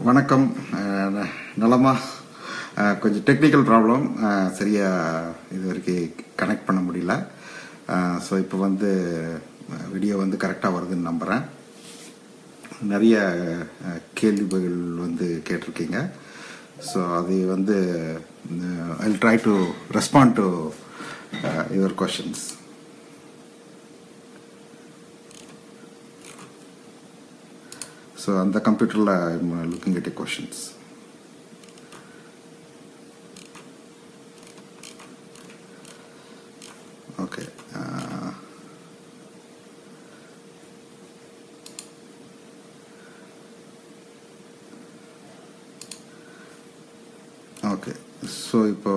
வணக்கம். நலமா? கொஞ்சம் டெக்னிக்கல் ப்ராப்ளம், சரியாக இது வரைக்கும் கனெக்ட் பண்ண முடியல. ஸோ இப்போ வீடியோ கரெக்டாக வருதுன்னு நம்புகிறேன். நிறைய கேள்விகள் கேட்டிருக்கீங்க. ஸோ அது ஐ will try to respond to your questions. So on the computer I'm looking at the questions. Okay. Okay. So இப்போ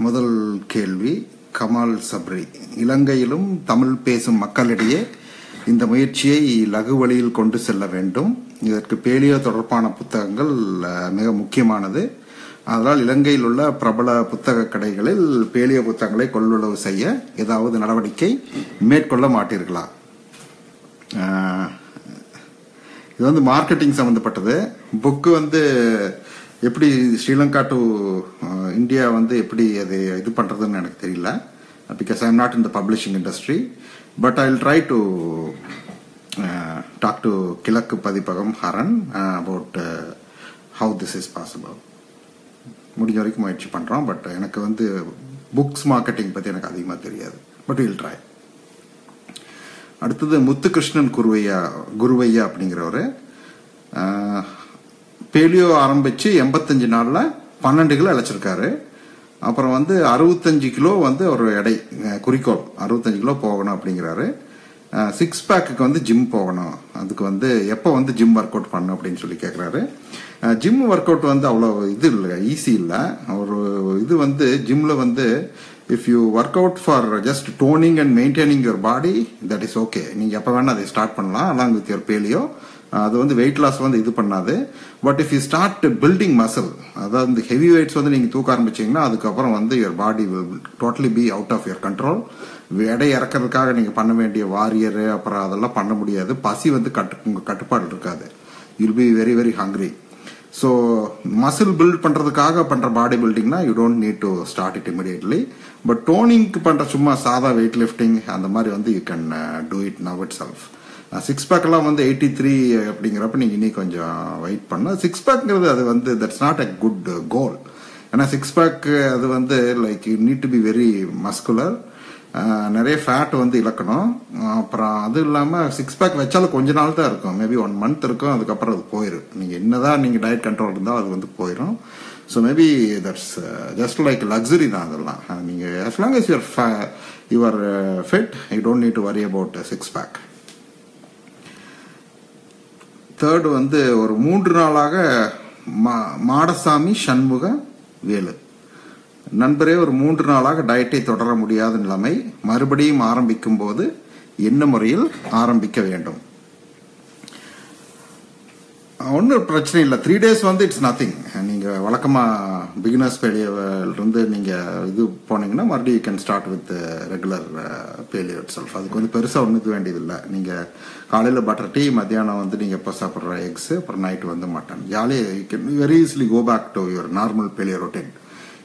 முதல் கேள்வி கமால் சப்ரி, இலங்கையிலும் தமிழ் பேசும் மக்களிடையே இந்த முயற்சியை லகு வழியில் கொண்டு செல்ல வேண்டும். இதற்கு பேலியோ தொடர்பான புத்தகங்கள் மிக முக்கியமானது. அதனால் இலங்கையில் உள்ள பிரபல புத்தக கடைகளில் பேலியோ புத்தகங்களை கொள்வனவு செய்ய ஏதாவது நடவடிக்கை மேற்கொள்ள மாட்டீர்களா? இது மார்க்கெட்டிங் சம்பந்தப்பட்டது. புக்கு எப்படி ஸ்ரீலங்கா டு இந்தியா எப்படி அது இது பண்ணுறதுன்னு எனக்கு தெரியல, because I am not in the publishing industry. But I will try to talk to Kizhakku Pathippagam Haran about how this is possible. முடிஞ்ச வரைக்கும் முயற்சி பண்ணுறோம். பட் எனக்கு புக்ஸ் மார்க்கெட்டிங் பற்றி எனக்கு அதிகமாக தெரியாது. But will try. அடுத்தது முத்துகிருஷ்ணன் குருவையா அப்படிங்கிறவர் பேலியோ ஆரம்பிச்சு 85 நாளில் 12 கிலோ இழைச்சிருக்காரு. அப்புறம் 65 கிலோ ஒரு எடை குறிக்கோள், 65 கிலோ போகணும் அப்படிங்கிறாரு. 6 பேக்கு ஜிம் போகணும். அதுக்கு எப்போ ஜிம் ஒர்க் அவுட் பண்ணணும் அப்படின்னு சொல்லி கேட்குறாரு. ஜிம் ஒர்க் அவுட் அவ்வளோ இது இல்லை, ஈஸி இல்லை. ஒரு இது ஜிம்ல if you work out for just toning and maintaining your body, that is okay. நீங்கள் எப்போ வேணால் அதை ஸ்டார்ட் பண்ணலாம் அலாங் வித் யுவர் பேலியோ. அது வெயிட் லாஸ் இது பண்ணாது. But if you start building muscle, அதாவது ஹெவி வெயிட்ஸ் நீங்கள் தூக்க ஆரம்பிச்சீங்கன்னா அதுக்கப்புறம் your body will totally be out of your control. எடை இறக்கிறதுக்காக நீங்கள் பண்ண வேண்டிய வாரியர் அப்புறம் அதெல்லாம் பண்ண முடியாது. பசி உங்கள் கட்டுப்பாடு இருக்காது. You'll be very very hungry. So muscle build பண்ணுறதுக்காக பண்ணுற பாடி பில்டிங்னா you don't need to start it immediately. But டோனிங்க்கு பண்ணுற சும்மா சாதா வெயிட் லிஃப்டிங் அந்த மாதிரி you can do it now itself. 6 பேக்கெல்லாம் 83 அப்படிங்கிறப்ப நீங்கள் இன்னும் கொஞ்சம் வெயிட் பண்ண. 6 பேக்ங்கிறது அது that's not a good goal. ஏன்னா 6 பேக் அது like you need to be very muscular, நிறைய ஃபேட் இழக்கணும். அப்புறம் அது இல்லாமல் 6 பேக் வச்சாலும் கொஞ்ச நாள் தான் இருக்கும், மேபி 1 மந்த் இருக்கும். அதுக்கப்புறம் அது போயிடும். நீங்கள் என்னதான் நீங்கள் டயட் கண்ட்ரோல் இருந்தால் அது போயிடும். So maybe that's just like luxury தான் அதெல்லாம். நீங்கள் as long as you are fit, you don't need to worry about 6 pack. Third ஒரு 3 நாளாக மாடசாமி சண்முக வேலு நண்பரே, ஒரு 3 நாளாக டயட்டை தொடர முடியாத நிலைமை, மறுபடியும் ஆரம்பிக்கும் போது என்ன முறையில் ஆரம்பிக்க வேண்டும்? ஒன்றும் பிரச்சனை இல்லை. 3 days இட்ஸ் நத்திங். நீங்கள் வழக்கமாக பிகினர்ஸ் பேலியோவிலிருந்து நீங்கள் இது போனீங்கன்னா மறுபடியும் you can start with regular paleo it self. அதுக்கு பெருசாக ஒன்றும் இது வேண்டியதில்லை. நீங்கள் காலையில் பட்டர் டீ, மத்தியானம் நீங்கள் எப்போ சாப்பிட்ற எக்ஸு, அப்புறம் நைட்டு மட்டன், ஜாலியாக you can very easily go back to your normal paleo routine.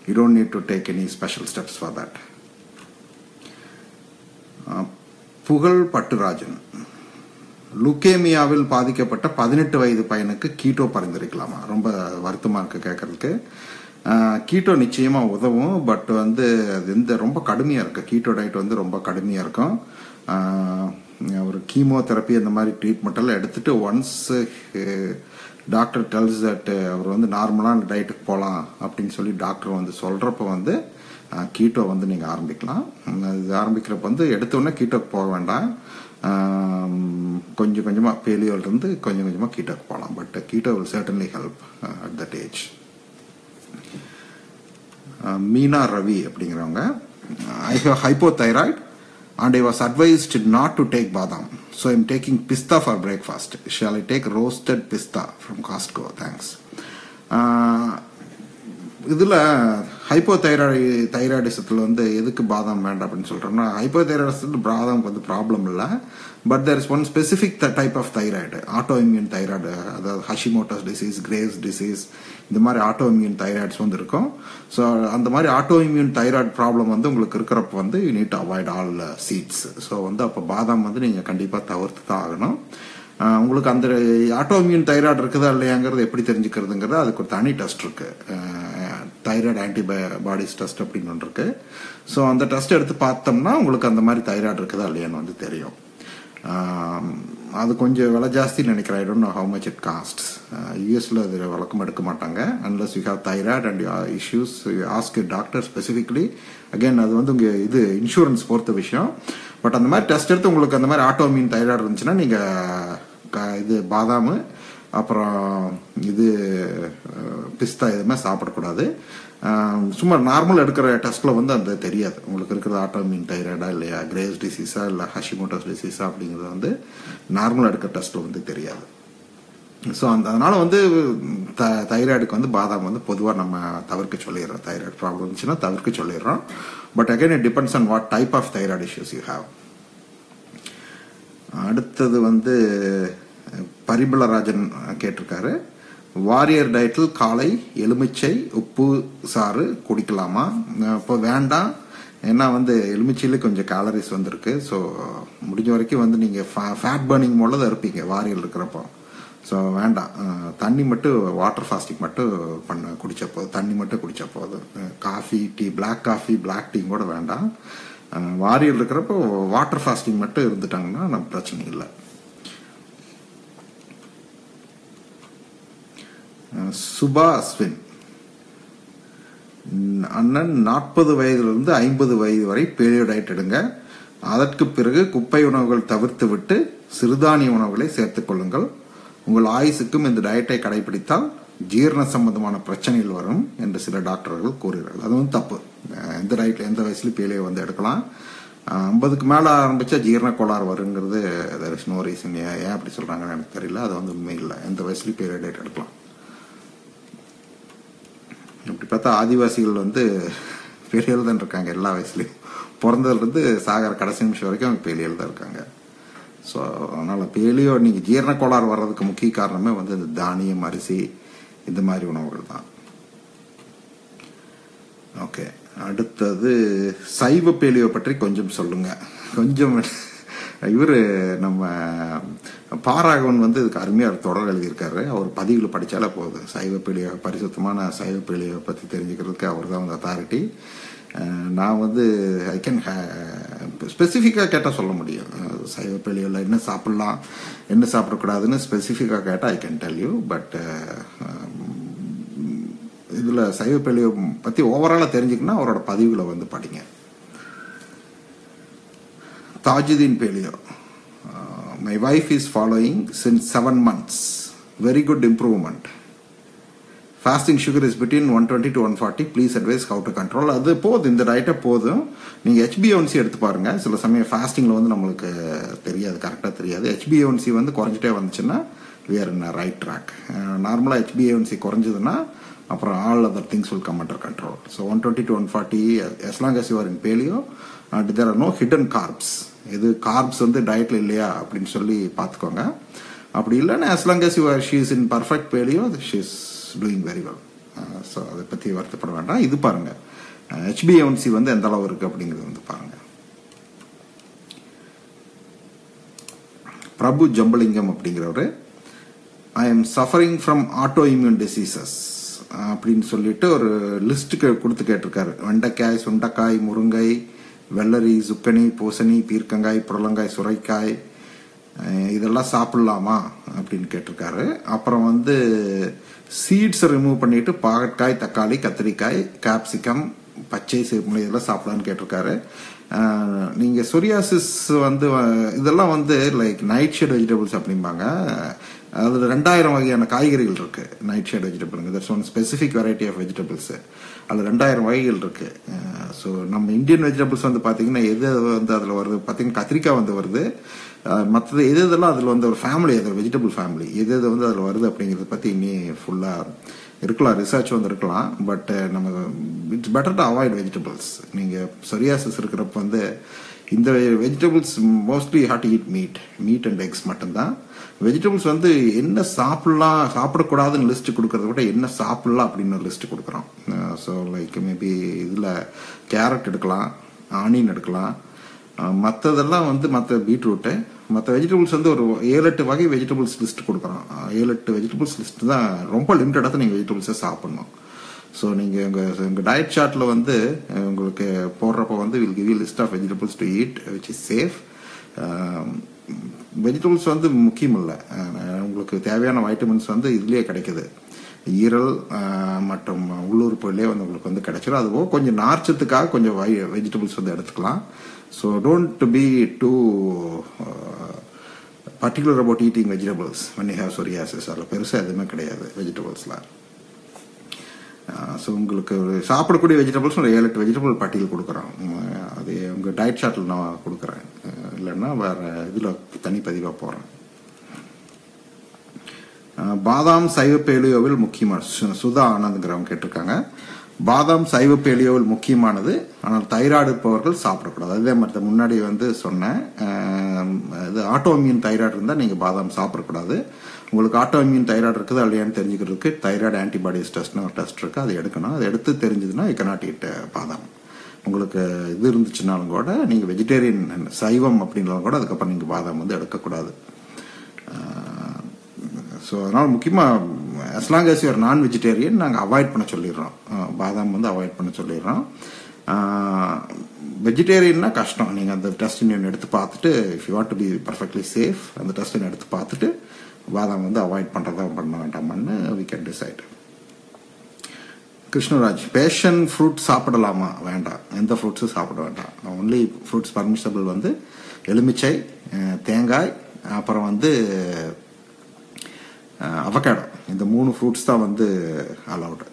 You don't need to take any special steps for that. Pugazh Patturajan, லுக்கேமியாவில் பாதிக்கப்பட்ட 18 வயது பையனுக்கு கீட்டோ பரிந்துரைக்கலாமா? ரொம்ப வருத்தமாக இருக்கு கேட்கறதுக்கு. கீட்டோ நிச்சயமா உதவும். பட் அது ரொம்ப கடுமையாக இருக்கு. கீட்டோ டயட் ரொம்ப கடுமையாக இருக்கும். ஒரு கீமோதெரப்பி அந்த மாதிரி ட்ரீட்மெண்ட் எல்லாம் எடுத்துட்டு ஒன்ஸ் டாக்டர் டெல்ஸ் தட் அவர் நார்மலான டயட்டுக்கு போகலாம் அப்படின்னு சொல்லி டாக்டர் சொல்றப்ப கீட்டோ நீங்கள் ஆரம்பிக்கலாம். இது ஆரம்பிக்கிறப்ப எடுத்தோடனே கீட்டோக்கு போக வேண்டாம். கொஞ்சம் கொஞ்சமாக பேலியோலிருந்து கொஞ்சம் கொஞ்சமாக கீட்டோக்கு போகலாம். But keto will certainly help at that age. Meena Ravi அப்படிங்கிறவங்க, I have hypothyroid and I was advised not to take badam, so I am taking pista for breakfast. Shall I take roasted pista from Costco? Thanks. இதில் ஹைப்போதைராய்டிசத்தில் வந்து எதுக்கு பாதாம் வேண்டாம் அப்படின்னு சொல்கிறோம்னா, ஹைப்போதைராய்டிசத்தில் பாதாம் வந்து ப்ராப்ளம் இல்லை. But there is one specific type of thyroid, auto immune thyroid. அதாவது ஹஷிமோட்டோஸ் டிசீஸ், கிரேவ்ஸ் டிசீஸ், இந்த மாதிரி ஆட்டோ இம்யூன் தைராய்ட்ஸ் வந்து இருக்கும். ஸோ அந்த மாதிரி ஆட்டோ இம்யூன் தைராய்டு ப்ராப்ளம் வந்து உங்களுக்கு இருக்கிறப்ப வந்து you need to avoid all seeds. So வந்து அப்போ பாதாம் வந்து நீங்கள் கண்டிப்பாக தவிர்த்து தான் ஆகணும். உங்களுக்கு அந்த ஆட்டோ இம்யூன் தைராய்டு இருக்குதா இல்லையாங்கிறது எப்படி தெரிஞ்சுக்கிறதுங்கிறது அதுக்கு ஒரு தனி டெஸ்ட் இருக்கு, தைராய்டு ஆன்டிபாடிஸ் டெஸ்ட் அப்படின்னு ஒன்று இருக்கு. ஸோ அந்த டெஸ்ட் எடுத்து பார்த்தோம்னா உங்களுக்கு அந்த மாதிரி தைராய்டு இருக்குதா இல்லையான்னு வந்து தெரியும். அது கொஞ்சம் விலை ஜாஸ்தின்னு நினைக்கிறேன். I don't know how much it castes. யூஎஸ்ல அது வழக்கம் எடுக்க மாட்டாங்க unless you have thyroid and issues, ask doctor specifically. Again அது வந்து உங்க இது இன்சூரன்ஸ் பொறுத்த விஷயம். பட் அந்த மாதிரி டெஸ்ட் எடுத்து உங்களுக்கு அந்த மாதிரி ஆட்டோமியூன் தைராய்டு இருந்துச்சுன்னா நீங்க இது பாதாம் அப்புறம் இது பிஸ்தா எதுவுமே சாப்பிடக்கூடாது. சும்மா நார்மல் எடுக்கிற டெஸ்ட்ல வந்து அந்த தெரியாது உங்களுக்கு இருக்கிறது ஆட்டோமியூன் தைராய்டா இல்லையா, கிரேவ்ஸ் டிசீஸா இல்லை ஹஷிமோட்டோஸ் டிசீஸா அப்படிங்கிறது வந்து நார்மல் எடுக்கிற டெஸ்ட்ல வந்து தெரியாது. ஸோ அதனால வந்து தைராய்டுக்கு வந்து பாதாம் வந்து பொதுவாக நம்ம தவிர்க்க சொல்லிடுறோம். தைராய்டு ப்ராப்ளம் இருந்துச்சுன்னா தவிர்க்க சொல்லிடுறோம். But again it depends on what type of thyroid issues you have. அடுத்தது வந்து பரிபலராஜன் கேட்டிருக்காரு, வாரியர் டயட்டில் காலை எலுமிச்சை உப்பு சாறு குடிக்கலாமா? இப்போ வேண்டாம், ஏன்னா வந்து எலுமிச்சையில கொஞ்சம் கேலரிஸ் வந்துருக்கு. ஸோ முடிஞ்ச வரைக்கும் வந்து நீங்கள் ஃபேட் பர்னிங் மோடில் தான் இருப்பீங்க வாரியர் இருக்கிறப்போ. ஸோ வேண்டாம், தண்ணி மட்டும் வாட்டர் ஃபாஸ்டிங் மட்டும் குடிச்ச போதும், தண்ணி மட்டும் குடிச்ச போதும். Coffee tea, black coffee black tea கூட வேண்டாம். வாரியர் இருக்கிறப்போ வாட்டர் ஃபாஸ்டிங் மட்டும் இருந்துட்டாங்கன்னா நம்ம பிரச்சனை இல்லை. சுபா அஸ்வின், அண்ணன் 40 வயதிலிருந்து 50 வயது வரை பேலியோ டயட் எடுங்க. அதற்கு பிறகு குப்பை உணவுகள் தவிர்த்து விட்டு சிறுதானிய உணவுகளை சேர்த்துக் கொள்ளுங்கள். உங்கள் ஆயுசுக்கும் இந்த டயட்டை கடைபிடித்தால் ஜீரண சம்பந்தமான பிரச்சனைகள் வரும் என்று சில டாக்டர்கள் கூறுகிறார்கள். அது வந்து தப்பு. எந்த டயட்ல எந்த வயசுல பேலியோ வந்து எடுக்கலாம். 50க்கு மேல ஆரம்பிச்சா ஜீரண கோளாறு வருங்கிறது there is no reason. ஏன் அப்படி சொல்றாங்கன்னு எனக்கு தெரியல. அது வந்து உண்மை இல்லை. எந்த வயசுலயும் பேலியோ டயட் எடுக்கலாம். இப்படி பார்த்தா ஆதிவாசிகள் வந்து பேலியோல தான் இருக்காங்க. எல்லா வயசுலயும் பிறந்ததுல இருந்து சாகர கடைசி நிமிஷம் வரைக்கும் அவங்க பேலியோல தான் இருக்காங்க. ஸோ அதனால பேலியோ நீங்க ஜீரண கோளாறு வர்றதுக்கு முக்கிய காரணமே வந்து இந்த தானியம், அரிசி, இந்த மாதிரி உணவுகள் தான். ஓகே, அடுத்தது சைவ பேலியோ பற்றி கொஞ்சம் சொல்லுங்க. கொஞ்சம் இவரு நம்ம பாராகவன் வந்து இதுக்கு அருமையாக தொடர் எழுதியிருக்காரு. அவர் பதிவுகளை படித்தாலே போதும். சைவ பேலியோ, பரிசுத்தமான சைவ பேலியோ பற்றி தெரிஞ்சுக்கிறதுக்கு அவர் தான் வந்து அத்தாரிட்டி. நான் வந்து ஐ கேன் ஸ்பெசிஃபிக்காக கேட்டால் சொல்ல முடியும். சைவ பேலியோவில் என்ன சாப்பிட்லாம், என்ன சாப்பிடக்கூடாதுன்னு ஸ்பெசிஃபிக்காக கேட்டால் I can tell you. But இதில் சைவ பேலியோ பற்றி ஓவராலாக தெரிஞ்சுக்கணும்னா அவரோட பதிவுகளை வந்து படிங்க. Tajuddin paleo, my wife is following since 7 months. Very good improvement. Fasting sugar is between 120 to 140. Please advise how to control. அது போதும், இந்த டயட்டை போதும். நீங்கள் HbA1c எடுத்து பாருங்க. சில சமயம் ஃபாஸ்டிங்கில் வந்து நம்மளுக்கு தெரியாது, கரெக்டாக தெரியாது. HbA1c வந்து குறைஞ்சிட்டே வந்துச்சுன்னா we are in a right track. நார்மலாக HbA1c குறைஞ்சதுன்னா அப்புறம் all other things will come under control. So 120 to 140 as long as you are in paleo and there are no hidden carbs. இது கார்ப்ஸ் வந்து டயட்ல இல்லையா அப்படின்னு சொல்லி பார்த்துக்கோங்க. அப்படி இல்லைன்னா as long as she is in perfect paleo, she is doing very well. So அதை பற்றி வருத்தப்பட வேண்டாம். இது பாருங்க, HbA1c வந்து எந்த அளவு இருக்கு அப்படிங்கிறது வந்து பாருங்க. பிரபு ஜம்பலிங்கம் அப்படிங்கிறவர், I am suffering from auto immune diseases அப்படின்னு சொல்லிட்டு ஒரு லிஸ்ட்டுக்கு கொடுத்து கேட்டிருக்காரு. வெண்டைக்காய், சுண்டைக்காய், முருங்கை, வெள்ளரி, சுக்கனி, பூசணி, பீர்க்கங்காய், புடலங்காய், சுரைக்காய், இதெல்லாம் சாப்பிடலாமா அப்படின்னு கேட்டிருக்காரு. அப்புறம் வந்து சீட்ஸை ரிமூவ் பண்ணிட்டு பாகற்காய், தக்காளி, கத்திரிக்காய், கேப்சிகம், பச்சை சிறுமுளை இதெல்லாம் சாப்பிடலான்னு கேட்டிருக்காரு. நீங்க சொரியாசிஸ் வந்து இதெல்லாம் வந்து லைக் நைட் ஷேட் வெஜிடபிள்ஸ் அப்படிம்பாங்க. அதில் 2000 வகையான காய்கறிகள் இருக்கு. நைட் ஷேட் வெஜிடபிள்ங்க, that's one specific variety of vegetables. அதில் 2000 வகைகள் இருக்கு. ஸோ நம்ம இந்தியன் வெஜிடபிள்ஸ் வந்து பார்த்தீங்கன்னா எது வந்து அதில் வருது பார்த்தீங்கன்னா கத்திரிக்காய் வந்து வருது. மற்றது எது இதெல்லாம் அதில் வந்து ஒரு ஃபேமிலி, அது வெஜிடபிள் ஃபேமிலி, எது வந்து அதில் வருது அப்படிங்கிறத பற்றி இன்னும் ஃபுல்லாக இருக்கலாம், ரிசர்ச் வந்து இருக்கலாம். பட் நம்ம it's better to avoid vegetables. நீங்கள் சொரியாசிஸ் இருக்கிறப்ப வந்து இந்த vegetables mostly hot to eat meet and X மட்டும்தான். வெஜிடபிள்ஸ் வந்து என்ன சாப்பிடலாம் சாப்பிடக்கூடாதுன்னு லிஸ்ட் கொடுக்கறத விட என்ன சாப்பிடலாம் அப்படின்னு ஒரு லிஸ்ட் கொடுக்குறோம். ஸோ லைக் மேபி இதில் கேரட் எடுக்கலாம், ஆனியன் எடுக்கலாம், மற்றதெல்லாம் வந்து மற்ற பீட்ரூட்டு, மற்ற வெஜிடபிள்ஸ் வந்து ஒரு 7-8 வகை வெஜிடபிள்ஸ் லிஸ்ட் கொடுக்குறோம். 7-8 வெஜிடபிள்ஸ் லிஸ்ட் தான், ரொம்ப லிமிட்டடாக தான் நீங்கள் வெஜிடபிள்ஸை சாப்பிடணும். ஸோ நீங்கள் உங்கள் டயட் சார்ட்டில் வந்து உங்களுக்கு போடுறப்போ வந்து will give you list of vegetables to eat which is safe. Vegetables வந்து முக்கியம் இல்லை, உங்களுக்கு தேவையான வைட்டமின்ஸ் வந்து இதுலேயே கிடைக்குது. ஈரல் மற்றும் உள்ளுறுப்புலேயே வந்து உங்களுக்கு வந்து கிடைச்சிடும். அதுவும் கொஞ்சம் நார்ச்சத்துக்காக கொஞ்சம் வெஜிடபிள்ஸ் வந்து எடுத்துக்கலாம். So don't be too particular about eating vegetables when you have psoriasis. அதில் பெருசாக எதுவுமே கிடையாது வெஜிடபிள்ஸில். ஸோ உங்களுக்கு சாப்பிடக்கூடிய வெஜிடபிள்ஸ் ஒரு 7-8 வெஜிடபிள் பட்டியல் கொடுக்குறோம். அது உங்கள் டயட் சார்ட்டில் நான் கொடுக்குறேன், இல்லைன்னா வேறு இதில் தனிப்பதிவாக போகிறேன். பாதாம் சைவ பேலியோவில் முக்கியமான சுதா ஆனந்த்ங்கிறவங்க கேட்டிருக்காங்க. பாதாம் சைவ பேலியோவில் முக்கியமானது, ஆனால் தைராய்டு இருப்பவர்கள் சாப்பிடக்கூடாது. அதே மாதிரி முன்னாடி வந்து சொன்னேன், இது ஆட்டோமியூன் தைராய்டு இருந்தால் நீங்கள் பாதாம் சாப்பிடக்கூடாது. உங்களுக்கு ஆட்டோமியூன் தைராய்டு இருக்குது இல்லையான்னு தெரிஞ்சுக்கிறதுக்கு தைராய்டு ஆன்டிபாடிஸ் டெஸ்ட்னு ஒரு டெஸ்ட் இருக்குது, அது எடுக்கணும். அது எடுத்து தெரிஞ்சதுன்னா யூ cannot eat பாதாம். உங்களுக்கு இது இருந்துச்சுனாலும் கூட நீங்கள் வெஜிடேரியன் சைவம் அப்படின்னாலும் கூட அதுக்கப்புறம் நீங்கள் பாதாம் வந்து எடுக்கக்கூடாது. ஸோ அதனால் முக்கியமாக as long as you are நான் வெஜிடேரியன் நாங்கள் அவாய்ட் பண்ண சொல்லிடுறோம், பாதாம் வந்து அவாய்ட் பண்ண சொல்லிடுறோம். வெஜிடேரியன்னா கஷ்டம். நீங்கள் அந்த டெஸ்டின் எடுத்து பார்த்துட்டு if you want to be perfectly safe அந்த டெஸ்டின் எடுத்து பார்த்துட்டு பாதாம் வந்து அவாய்ட் பண்ணுறதா பண்ண வேண்டாமான்னு we can decide. Krishnaraj, passion fruit சாப்பிடலாமா? வேண்டாம், எந்த ஃப்ரூட்ஸும் சாப்பிட வேண்டாம். ஒன்லி ஃப்ரூட்ஸ் பர்மிஷபிள் வந்து எலுமிச்சை, தேங்காய், அப்புறம் வந்து அவகேடோ. இந்த 3 ஃப்ரூட்ஸ் தான் வந்து அலவுடு.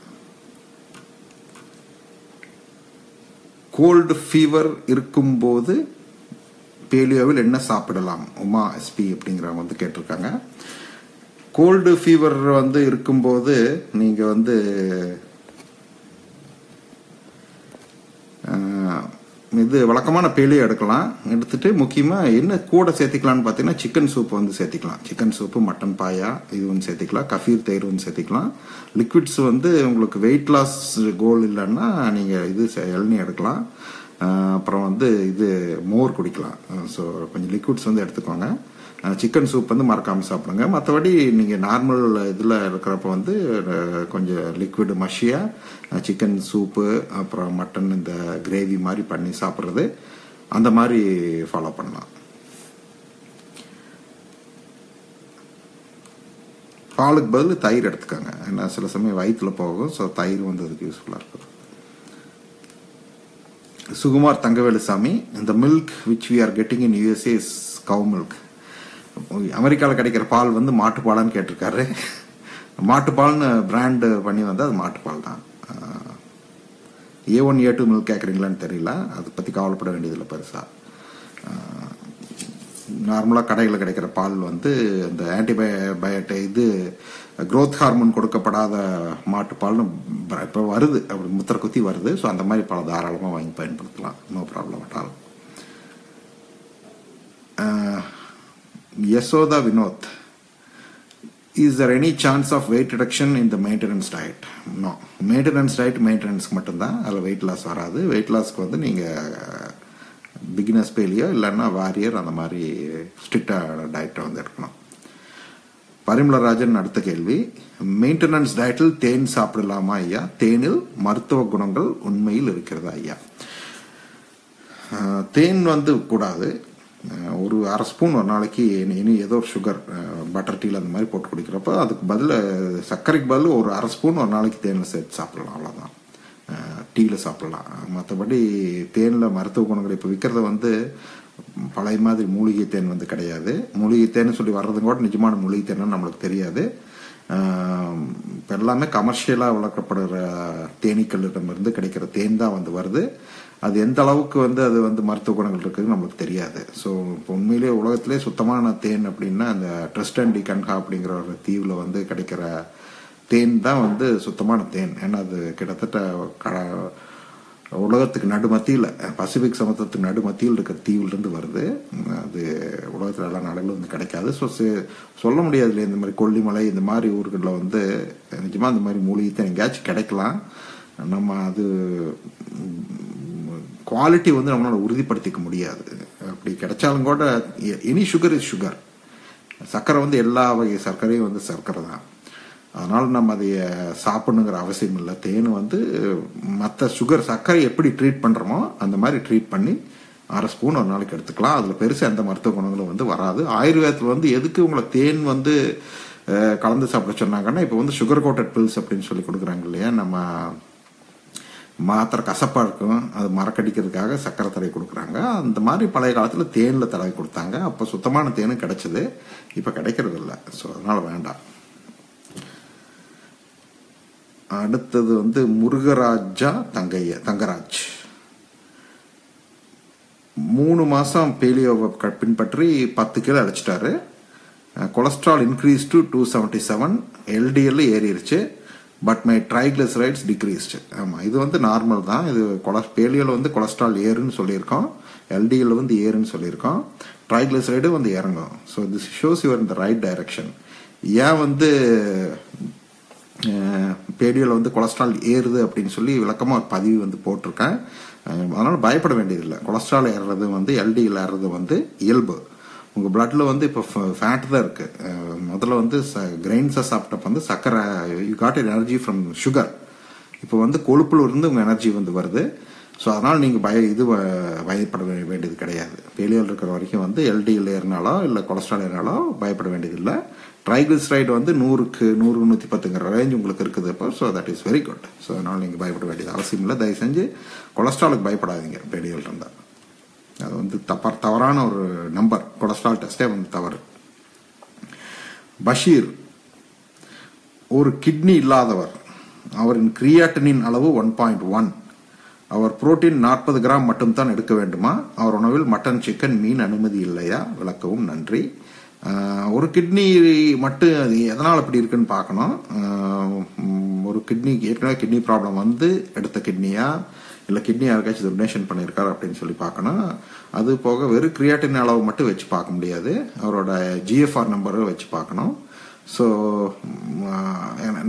கோல்டு ஃபீவர் இருக்கும்போது பேலியோவில் என்ன சாப்பிடலாம்? உமா எஸ்பி அப்படிங்கிறவங்க வந்து கேட்டிருக்காங்க. கோல்டு ஃபீவர் வந்து இருக்கும்போது நீங்கள் வந்து இது வழக்கமான பேலியோ எடுக்கலாம். எடுத்துட்டு முக்கியமாக என்ன கூட சேர்த்திக்கலாம்னு பார்த்தீங்கன்னா சிக்கன் சூப் வந்து சேர்த்திக்கலாம். சிக்கன் சூப்பு, மட்டன் பாயா இது வந்து சேர்த்திக்கலாம். கஃபீர் தயிர் வந்து சேர்த்திக்கலாம். லிக்விட்ஸ் வந்து உங்களுக்கு வெயிட் லாஸ் கோல் இல்லைன்னா நீங்கள் இது இளநீ எடுக்கலாம். அப்புறம் வந்து இது மோர் குடிக்கலாம். ஸோ கொஞ்சம் லிக்விட்ஸ் வந்து எடுத்துக்கோங்க. சிக்கன் சூப் வந்து மறக்காமல் சாப்பிடுங்க. மற்றபடி நீங்கள் நார்மல் இதில் இருக்கிறப்ப வந்து கொஞ்சம் லிக்விட் மஷியாக சிக்கன் சூப்பு அப்புறம் மட்டன் இந்த கிரேவி மாதிரி பண்ணி சாப்பிட்றது அந்த மாதிரி ஃபாலோ பண்ணலாம். பாலுக்கு பதில் தயிர் எடுத்துக்கோங்க, ஏன்னா சில சமயம் வயிற்றில் போகும். ஸோ தயிர் வந்து அதுக்கு யூஸ்ஃபுல்லாக இருக்கும். சுகுமார் தங்கவேலுசாமி, இந்த milk which we are getting in USA is cow milk. அமெரிக்காவில் கிடைக்கிற பால் வந்து மாட்டுப்பாலான்னு கேட்டிருக்காரு. மாட்டுப்பால்னு பிராண்டு பண்ணி வந்து அது மாட்டுப்பால் தான். A1 A2 மில்க் கேட்குறீங்களான்னு தெரியல, அதை பற்றி கவலைப்பட வேண்டியதில்லை பெருசாக. நார்மலாக கடைகளில் கிடைக்கிற பால் வந்து இந்த ஆன்டிபயோட்டிக் இது க்ரோத் ஹார்மோன் கொடுக்கப்படாத மாட்டுப்பால்னு இப்போ வருது, அப்படி முத்திர குத்தி வருது. ஸோ அந்த மாதிரி பால் தாராளமாக வாங்கி பயன்படுத்தலாம், no problem at all. Yasoda Vinod, is there any chance of weight reduction in the maintenance diet? No, maintenance diet maintenance மட்டும்தான், அதில் வெயிட் லாஸ் வராது. வெயிட் லாஸ்க்கு வந்து நீங்கள் பிகினர்ஸ் பேலியோ இல்லைன்னா வாரியர் அந்த மாதிரி ஸ்ட்ரிக்டாக டயட்டை வந்து எடுக்கணும். பரிமளராஜன் அடுத்த கேள்வி, மெயின்டெனன்ஸ் டயட்டில் தேன் சாப்பிடலாமா ஐயா? தேனில் மருத்துவ குணங்கள் உண்மையில் இருக்கிறதா ஐயா? தேன் வந்து கூடாது. ஒரு அரை ஸ்பூன் ஒரு நாளைக்கு இனி ஏதோ ஒரு சுகர் பட்டர் டீல் அந்த மாதிரி போட்டு குடிக்கிறப்போ அதுக்கு பதில் சர்க்கரைக்கு பதில் ஒரு அரை ஸ்பூன் ஒரு நாளைக்கு தேனில் சேர்த்து சாப்பிடலாம், அவ்வளோதான். டீயில் சாப்பிடலாம். மற்றபடி தேனில் மருத்துவ குணங்கள் இப்போ விற்கிறத வந்து பழைய மாதிரி மூலிகை தேன் வந்து கிடையாது. மூலிகை தேன்னு சொல்லி வர்றது கூட நிஜமான மூலிகை தேன்னு நம்மளுக்கு தெரியாது. இப்போ எல்லாமே கமர்ஷியலாக வளர்க்கப்படுற தேனீக்களிடமிருந்து கிடைக்கிற தேன் தான் வந்து வருது. அது எந்த அளவுக்கு வந்து அது வந்து மருத்துவ குணங்கள் இருக்குதுன்னு நம்மளுக்கு தெரியாது. ஸோ இப்போ உண்மையிலேயே உலகத்திலே சுத்தமான தேன் அப்படின்னா அந்த ட்ரிஸ்டன் டி கன்ஹா அப்படிங்கிற ஒரு தீவில் வந்து கிடைக்கிற தேன் தான் வந்து சுத்தமான தேன். ஏன்னா அது கிட்டத்தட்ட உலகத்துக்கு நடுமத்தியில், பசிபிக் சமுத்திரத்துக்கு நடுமத்தியில் இருக்கிற தீவிலிருந்து வருது. அது உலகத்தில் எல்லா நாடுகளும் வந்து கிடைக்காது. ஸோ சொல்ல முடியாது இல்லையா, இந்த மாதிரி கொல்லிமலை இந்த மாதிரி ஊர்களில் வந்து நிஜமாக இந்த மாதிரி மூலிகை எங்கேயாச்சும் கிடைக்கலாம். நம்ம அது குவாலிட்டி வந்து நம்மளால் உறுதிப்படுத்திக்க முடியாது. அப்படி கிடைச்சாலும் கூட எனி சுகர் இஸ் சுகர். சர்க்கரை வந்து எல்லா வகை சர்க்கரையும் வந்து சர்க்கரை தான். அதனால நம்ம அதை சாப்பிடணுங்கிற அவசியம் இல்லை. தேன் வந்து மற்ற சுகர் சர்க்கரை எப்படி ட்ரீட் பண்ணுறோமோ அந்த மாதிரி ட்ரீட் பண்ணி 1/2 ஸ்பூன் ஒரு நாளைக்கு எடுத்துக்கலாம். அதில் பெருசாக எந்த மருத்துவ குணங்களும் வந்து வராது. ஆயுர்வேதத்தில் வந்து எதுக்கு உங்களை தேன் வந்து கலந்து சாப்பிட சொன்னாங்கன்னா, இப்போ வந்து சுகர் கோட்டட் பில்ஸ் அப்படின்னு சொல்லி கொடுக்குறாங்க இல்லையா, நம்ம மாத்திரை கசப்பாக இருக்கும், அது மரக்கடிக்கிறதுக்காக சர்க்கரை தடவை கொடுக்குறாங்க. அந்த மாதிரி பழைய காலத்தில் தேனில் தடவை கொடுத்தாங்க. அப்போ சுத்தமான தேனும் கிடைச்சது, இப்போ கிடைக்கிறது இல்லை. ஸோ அதனால் வேண்டாம். அடுத்தது வந்து முருகராஜா தங்கராஜ் 3 மாசம் பேலியோவை பின்பற்றி 10 கிலோ அழைச்சிட்டாரு. கொலஸ்ட்ரால் இன்க்ரீஸ் டு 277, LDL ஏறிடுச்சு. But my triglycerides decreased. ஆமாம், இது வந்து நார்மல் தான். இது பேலியோவில் வந்து கொலஸ்ட்ரால் ஏறுன்னு சொல்லியிருக்கோம், LDL வந்து ஏறுன்னு சொல்லியிருக்கோம், ட்ரைக்ளிசரைடு வந்து இறங்கும். So this shows your in the right direction. ஏன் வந்து பேடியோவில் வந்து கொலஸ்ட்ரால் ஏறுது அப்படின்னு சொல்லி விளக்கமாக ஒரு பதிவு வந்து போட்டிருக்கேன். அதனால் பயப்பட வேண்டியதில்லை. கொலஸ்ட்ரால் ஏறுறது வந்து LDL ஏறுறது வந்து இயல்பு. உங்கள் பிளட்டில் வந்து இப்போ ஃபேட் தான் இருக்குது. முதல்ல வந்து கிரெயின்ஸை சாப்பிட்டப்ப வந்து சர்க்கரை, you got energy from sugar. இப்போ வந்து கொழுப்புல இருந்து உங்கள் எனர்ஜி வந்து வருது. ஸோ அதனால் நீங்கள் பயப்பட வேண்டியது கிடையாது. பேலியோவில் இருக்கிற வரைக்கும் வந்து LDL ஏறினாலோ இல்லை கொலஸ்ட்ரால் ஏறினாலோ பயப்பட வேண்டியதில்லை. ட்ரைக்ளிசரைடு வந்து 100க்கு 100-110ங்கிற ரேஞ்ச் உங்களுக்கு இருக்குது இப்போ. So that is very good. So அதனால் நீங்கள் பயப்பட வேண்டியது அவசியம் இல்லை. தயவு செஞ்சு கொலஸ்ட்ராலுக்கு பயப்படாதீங்க. பேலியோவில் இருந்தால் அது வந்து தவறான ஒரு நம்பர். கொலஸ்ட்ரால் டெஸ்டே வந்து தவறு. பஷீர் ஒரு கிட்னி இல்லாதவர். அவரின் கிரியாட்டினின் அளவு 1.1. அவர் புரோட்டீன் 40 கிராம் மட்டும்தான் எடுக்க வேண்டுமா? அவர் உணவில் மட்டன், சிக்கன், மீன் அனுமதி இல்லையா? விளக்கவும் நன்றி. ஒரு கிட்னி மட்டும் அது எதனால் அப்படி இருக்குன்னு பார்க்கணும். ஒரு கிட்னி ஏற்கனவே கிட்னி ப்ராப்ளம் வந்து எடுத்த கிட்னியா இல்லை கிட்னி யாருக்காச்சும் டொனேஷன் பண்ணியிருக்காரு அப்படின்னு சொல்லி பார்க்கணும். அது போக வெறும் கிரியாட்டின் அளவு மட்டும் வச்சு பார்க்க முடியாது, அவரோட GFR நம்பரை வச்சு பார்க்கணும். ஸோ